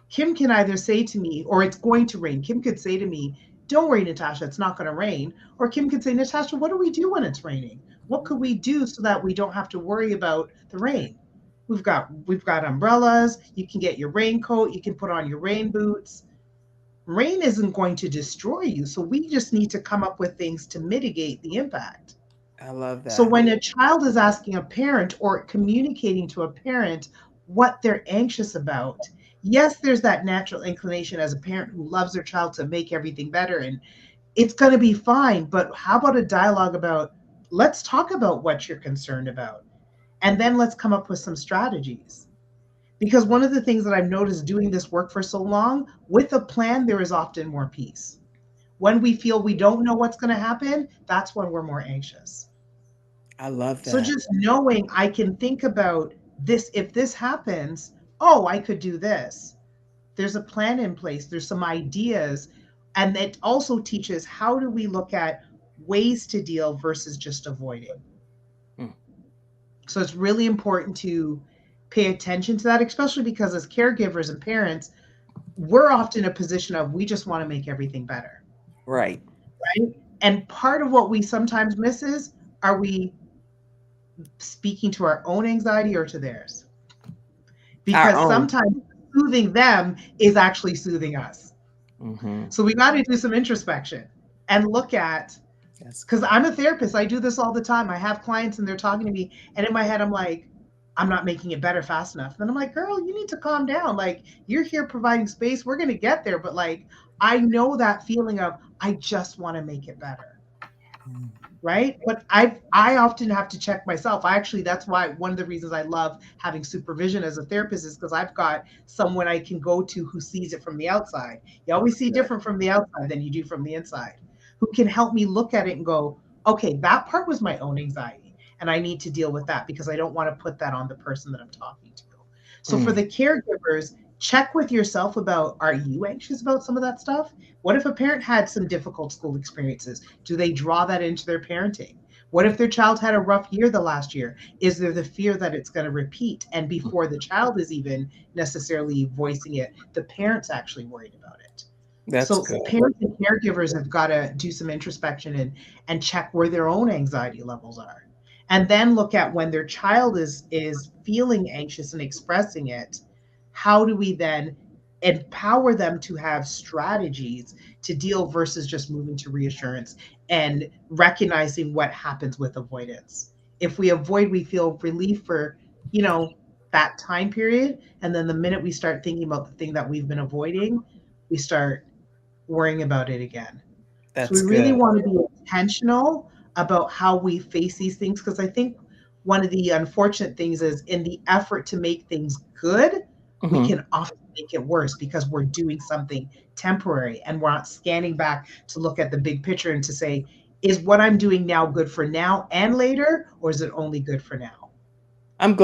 Kim can either say to me, or it's going to rain. Kim could say to me, don't worry, Natasha, it's not going to rain. Or Kim could say, Natasha, what do we do when it's raining? What could we do so that we don't have to worry about the rain? We've got umbrellas. You can get your raincoat. You can put on your rain boots. Rain isn't going to destroy you. So we just need to come up with things to mitigate the impact. I love that. So when a child is asking a parent or communicating to a parent what they're anxious about, yes, there's that natural inclination as a parent who loves their child to make everything better, and it's going to be fine. But how about a dialogue about, let's talk about what you're concerned about. And then let's come up with some strategies. Because one of the things that I've noticed doing this work for so long, with a plan, there is often more peace. When we feel we don't know what's going to happen, that's when we're more anxious. I love So that. just knowing I can think about this, if this happens, oh, I could do this. There's a plan in place, there's some ideas. And it also teaches how do we look at ways to deal versus just avoiding. Mm. So it's really important to pay attention to that, especially because as caregivers and parents, we're often in a position of we just want to make everything better. Right. Right. And part of what we sometimes miss is, are we speaking to our own anxiety or to theirs? Our Because own. sometimes soothing them is actually soothing us. Mm-hmm. So we got to do some introspection and look at, because I'm a therapist, I do this all the time. I have clients and they're talking to me, and in my head, I'm like, I'm not making it better fast enough. And I'm like, girl, you need to calm down. Like, you're here providing space. We're going to get there. But like, I know that feeling of, I just want to make it better. Right. But I often have to check myself. That's why one of the reasons I love having supervision as a therapist is because I've got someone I can go to who sees it from the outside. You always see different from the outside than you do from the inside, who can help me look at it and go, okay, that part was my own anxiety and I need to deal with that because I don't want to put that on the person that I'm talking to. So for the caregivers, check with yourself about, are you anxious about some of that stuff? What if a parent had some difficult school experiences? Do they draw that into their parenting? What if their child had a rough year the last year? Is there the fear that it's going to repeat? And before the child is even necessarily voicing it, the parent's actually worried about it. So good. Parents and caregivers have got to do some introspection and check where their own anxiety levels are. And then look at when their child is feeling anxious and expressing it, how do we then empower them to have strategies to deal versus just moving to reassurance and recognizing what happens with avoidance. If we avoid, we feel relief for, that time period. And then the minute we start thinking about the thing that we've been avoiding, we start worrying about it again. So we really want to be intentional about how we face these things, because I think one of the unfortunate things is in the effort to make things good, we can often make it worse because we're doing something temporary and we're not scanning back to look at the big picture and to say, is what I'm doing now good for now and later, or is it only good for now? I'm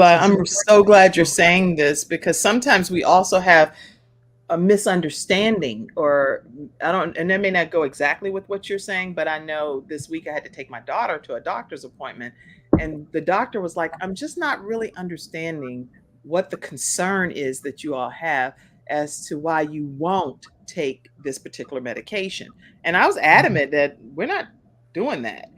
so glad you're saying this, because sometimes we also have a misunderstanding, or and that may not go exactly with what you're saying, but I know this week I had to take my daughter to a doctor's appointment, and the doctor was like, I'm just not really understanding what the concern is that you all have as to why you won't take this particular medication. And I was adamant that we're not doing that,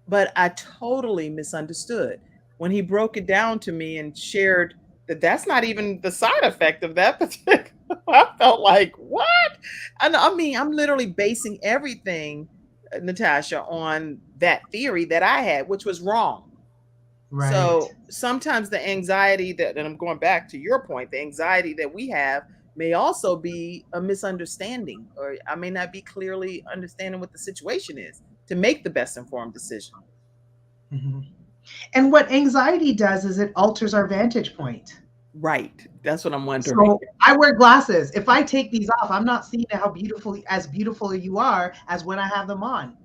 but I totally misunderstood when he broke it down to me and shared that that's not even the side effect of that particular. I felt like, what? And I mean, I'm literally basing everything, Natasha, on that theory that I had, which was wrong. Right. So sometimes the anxiety and I'm going back to your point, the anxiety that we have may also be a misunderstanding, or I may not be clearly understanding what the situation is to make the best informed decision. Mm-hmm. And what anxiety does is it alters our vantage point. Right. That's what I'm wondering. So I wear glasses. If I take these off, I'm not seeing how beautiful you are as when I have them on.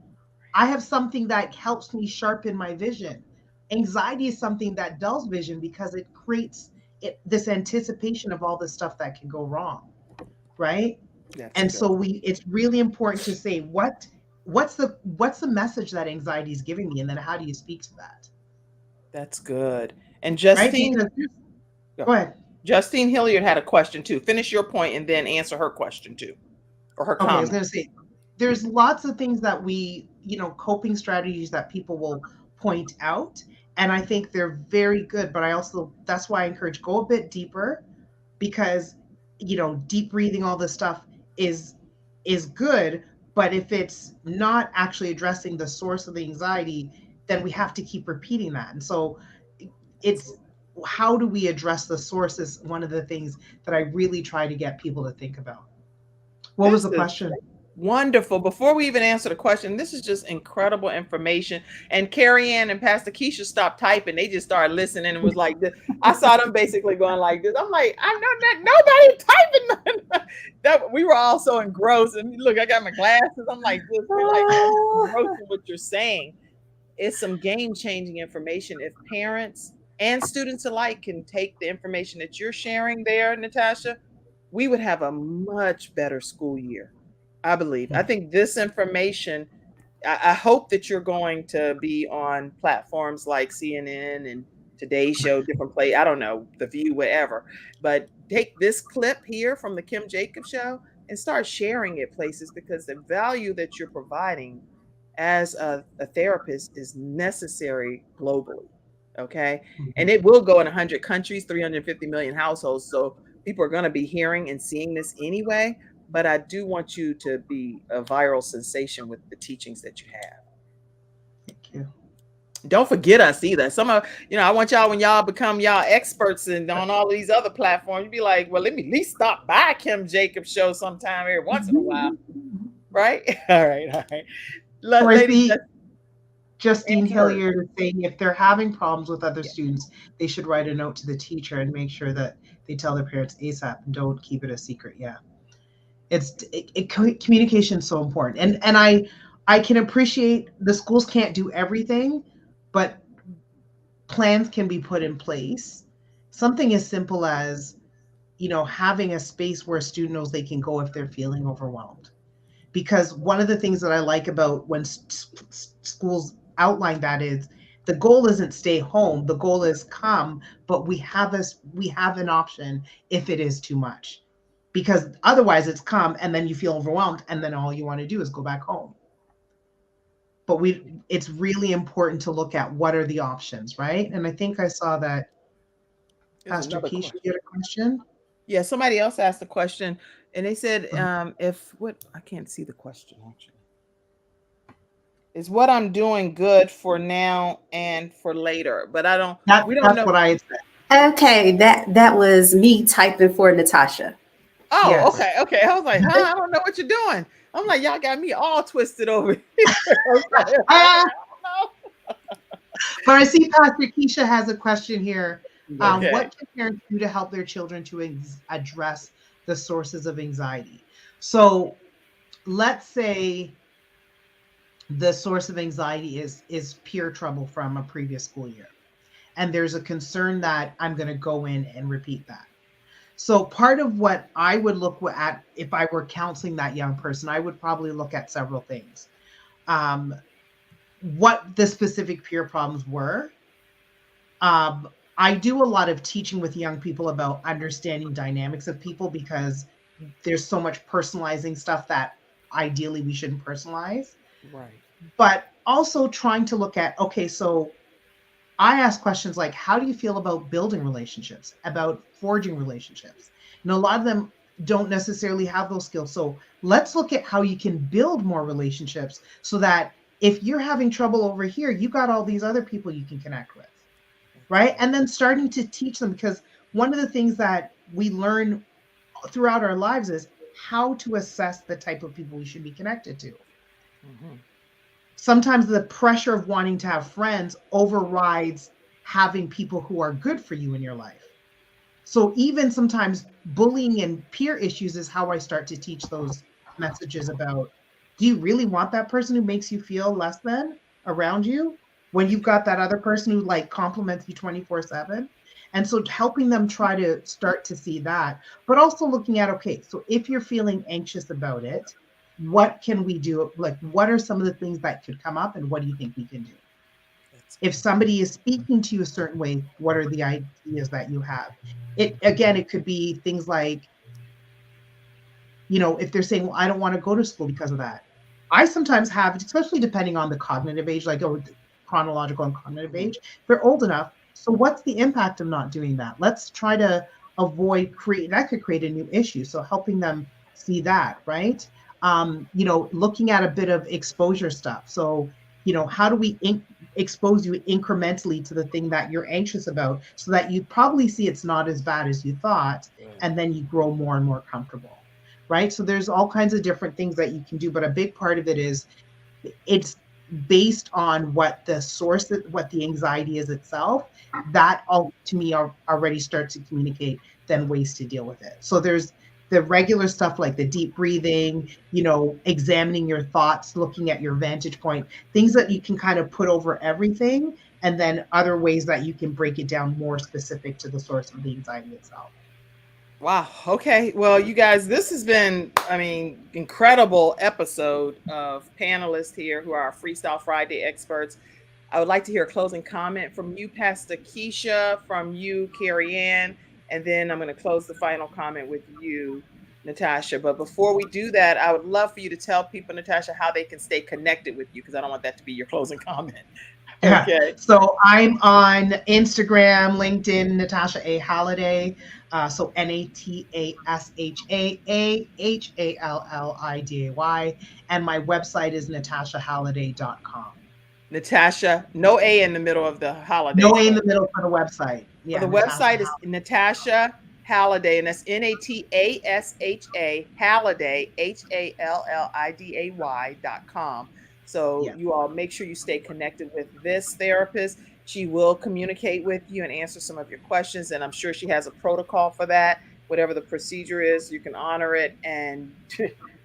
I have something that helps me sharpen my vision. Anxiety is something that dulls vision because it creates this anticipation of all the stuff that can go wrong, right? So it's really important to say what's the message that anxiety is giving me, and then how do you speak to that? That's good. And Justine, right? Go ahead. Justine Hilliard had a question too. Finish your point and then answer her question too, or her comment. I was going to say, there's lots of things that we, coping strategies that people will point out, and I think they're very good. But that's why I encourage, go a bit deeper, because deep breathing, all this stuff is good. But if it's not actually addressing the source of the anxiety, then we have to keep repeating that. And so it's, how do we address the source is one of the things that I really try to get people to think about. What was the question? Wonderful. Before we even answer the question, this is just incredible information. And Carrianne and Pastor Keisha stopped typing. They just started listening and was like this. I saw them basically going like this. I'm like, I know that nobody typing nothing. That we were all so engrossed. And look, I got my glasses. I'm like this. We're like engrossed in what you're saying. It's some game-changing information. If parents and students alike can take the information that you're sharing there, Natasha, we would have a much better school year. I believe. I think this information, I hope that you're going to be on platforms like CNN and Today Show, different play, I don't know, The View, whatever. But take this clip here from the Kim Jacobs show and start sharing it places, because the value that you're providing as a therapist is necessary globally. Okay. And it will go in 100 countries, 350 million households. So people are going to be hearing and seeing this anyway. But I do want you to be a viral sensation with the teachings that you have. Thank you. Don't forget us either. Some of, I want y'all, when y'all become y'all experts and on all these other platforms, you be like, well, let me at least stop by Kim Jacobs show sometime every once in a while. Right? All right. Ladies, Justine Hilliard is saying if they're having problems with other students, they should write a note to the teacher and make sure that they tell their parents ASAP and don't keep it a secret. Yeah. Communication is so important. And I can appreciate the schools can't do everything, but plans can be put in place. Something as simple as, having a space where a student knows they can go if they're feeling overwhelmed. Because one of the things that I like about when schools outline that is the goal isn't stay home. The goal is come, but we have an option if it is too much. Because otherwise it's come and then you feel overwhelmed and then all you want to do is go back home. But it's really important to look at what are the options, right? And I think I saw that Pastor Keisha had a question. Yeah, somebody else asked a question and they said, I can't see the question actually. Is what I'm doing good for now and for later? But I don't, we don't know. That's what I had said. Okay, that was me typing for Natasha. Oh, yes. Okay. I was like, I don't know what you're doing. I'm like, y'all got me all twisted over here. But I see Pastor Keisha has a question here. Okay. What can parents do to help their children to address the sources of anxiety? So let's say the source of anxiety is peer trouble from a previous school year. And there's a concern that I'm going to go in and repeat that. So part of what I would look at if I were counseling that young person, I would probably look at several things. What the specific peer problems were. I do a lot of teaching with young people about understanding dynamics of people because there's so much personalizing stuff that ideally we shouldn't personalize. Right. But also trying to look at, okay, so I ask questions like, how do you feel about building relationships, about forging relationships? And a lot of them don't necessarily have those skills. So let's look at how you can build more relationships so that if you're having trouble over here, you got all these other people you can connect with, right? And then starting to teach them, because one of the things that we learn throughout our lives is how to assess the type of people we should be connected to. Mm-hmm. Sometimes the pressure of wanting to have friends overrides having people who are good for you in your life. So even sometimes bullying and peer issues is how I start to teach those messages about, do you really want that person who makes you feel less than around you when you've got that other person who like compliments you 24/7? And so helping them try to start to see that, but also looking at, okay, so if you're feeling anxious about it, what can we do? Like, what are some of the things that could come up and what do you think we can do? If somebody is speaking to you a certain way, what are the ideas that you have? It could be things like, if they're saying, well, I don't want to go to school because of that. I sometimes have, especially depending on the cognitive age, like chronological and cognitive age, if they're old enough. So what's the impact of not doing that? Let's try to avoid that could create a new issue. So helping them see that, right? Looking at a bit of exposure stuff. So, how do we expose you incrementally to the thing that you're anxious about so that you probably see it's not as bad as you thought, and then you grow more and more comfortable. right? So there's all kinds of different things that you can do, but a big part of it is it's based on what the source, what the anxiety is itself. That all to me already starts to communicate then ways to deal with it. So there's the regular stuff like the deep breathing, examining your thoughts, looking at your vantage point, things that you can kind of put over everything, and then other ways that you can break it down more specific to the source of the anxiety itself. Wow. Okay. Well, you guys, this has been, incredible episode of panelists here who are our Freestyle Friday experts. I would like to hear a closing comment from you, Pastor Keisha, from you, Carrianne, and then I'm going to close the final comment with you, Natasha. But before we do that, I would love for you to tell people, Natasha, how they can stay connected with you, because I don't want that to be your closing comment. Okay. So I'm on Instagram, LinkedIn, Natasha A. Halliday. So NATASHAAHALLIDAY. And my website is natashahalliday.com. Natasha, no A in the middle of the holiday. No A in the middle for the website. Yeah, the website is Natasha Halliday, and that's NATASHA Halliday, HALLIDAY.com. So you all make sure you stay connected with this therapist. She will communicate with you and answer some of your questions. And I'm sure she has a protocol for that. Whatever the procedure is, you can honor it. And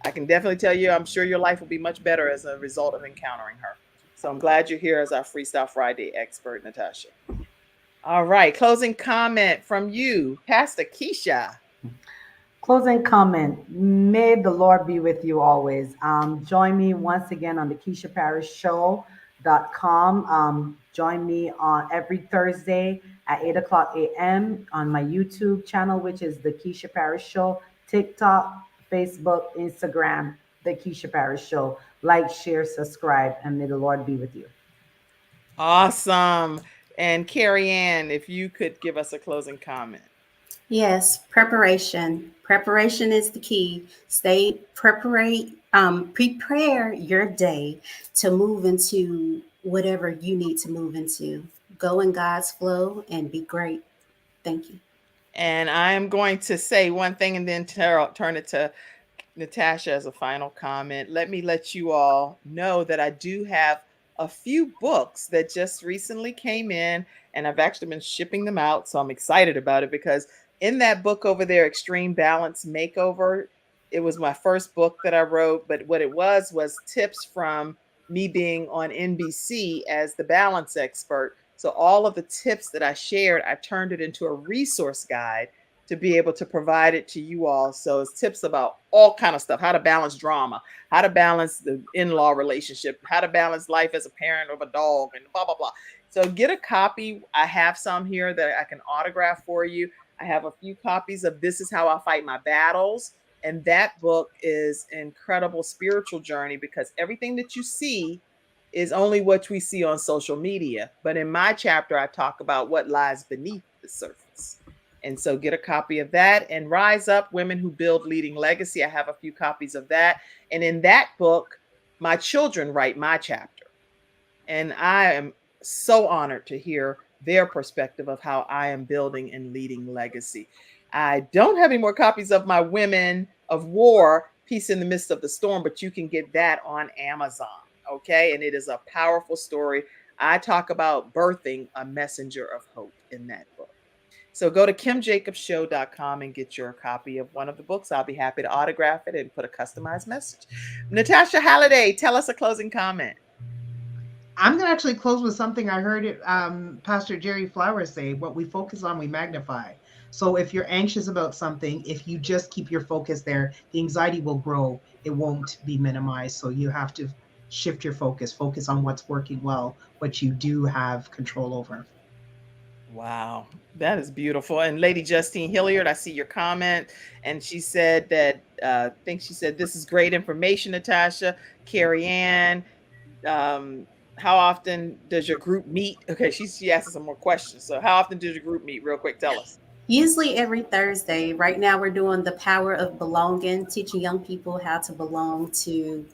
I can definitely tell you, I'm sure your life will be much better as a result of encountering her. So I'm glad you're here as our Freestyle Friday expert, Natasha. All right. Closing comment from you, Pastor Keisha. Closing comment. May the Lord be with you always. Join me once again on the KeishaParrishShow.com. Join me on every Thursday at 8 o'clock a.m. on my YouTube channel, which is the Keisha Parrish Show, TikTok, Facebook, Instagram, the Keisha Parrish Show. Like, share, subscribe, and may the Lord be with you. Awesome. And Carrianne, if you could give us a closing comment. Yes, preparation. Preparation is the key. Prepare your day to move into whatever you need to move into. Go in God's flow and be great. Thank you. And I am going to say one thing and then turn it to Natasha as a final comment. Let me let you all know that I do have a few books that just recently came in, and I've actually been shipping them out. So I'm excited about it, because in that book over there, Extreme Balance Makeover, it was my first book that I wrote, but what it was tips from me being on NBC as the balance expert. So all of the tips that I shared, I turned it into a resource guide to be able to provide it to you all. So it's tips about all kind of stuff: how to balance drama, how to balance the in-law relationship, how to balance life as a parent of a dog, and blah, blah, blah. So get a copy. I have some here that I can autograph for you. I have a few copies of This Is How I Fight My Battles. And that book is an incredible spiritual journey, because everything that you see is only what we see on social media. But in my chapter, I talk about what lies beneath the surface. And so get a copy of that. And Rise Up, Women Who Build Leading Legacy. I have a few copies of that. And in that book, my children write my chapter. And I am so honored to hear their perspective of how I am building and leading legacy. I don't have any more copies of my Women of War, Peace in the Midst of the Storm, but you can get that on Amazon. Okay. And it is a powerful story. I talk about birthing a messenger of hope in that book. So go to KimJacobsShow.com and get your copy of one of the books. I'll be happy to autograph it and put a customized message. Natasha Halliday, tell us a closing comment. I'm going to actually close with something I heard Pastor Jerry Flowers say: what we focus on, we magnify. So if you're anxious about something, if you just keep your focus there, the anxiety will grow. It won't be minimized. So you have to shift your focus on what's working well, what you do have control over. Wow, that is beautiful. And Lady Justine Hilliard, I see your comment. And she said that, I think she said, this is great information, Natasha. Carrianne, how often does your group meet? Okay, she asked us some more questions. So how often does your group meet? Real quick, tell us. Usually every Thursday. Right now we're doing the power of belonging, teaching young people how to belong to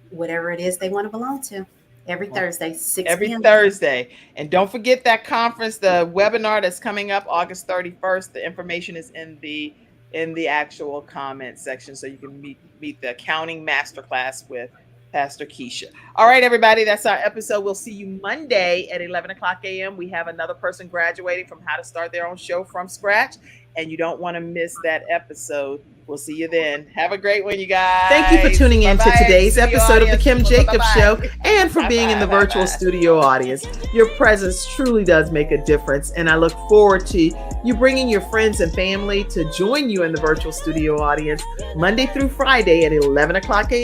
whatever it is they want to belong to. Every Thursday, 6 Every p.m. Thursday. And don't forget that conference, the webinar that's coming up August 31st. The information is in the in the actual comment section so you can meet the accounting masterclass with Pastor Keisha. All right, everybody, that's our episode. We'll see you Monday at 11 o'clock a.m. We have another person graduating from how to start their own show from scratch, and you don't want to miss that episode. We'll see you then. Have a great one, you guys. Thank you for tuning in to Bye-bye. today's Studio episode of the audience. Kim Jacobs Bye-bye. Show, and for being in the Bye-bye. virtual studio audience. Your presence truly does make a difference, and I look forward to you bringing your friends and family to join you in the virtual studio audience Monday through Friday at 11 o'clock a.m.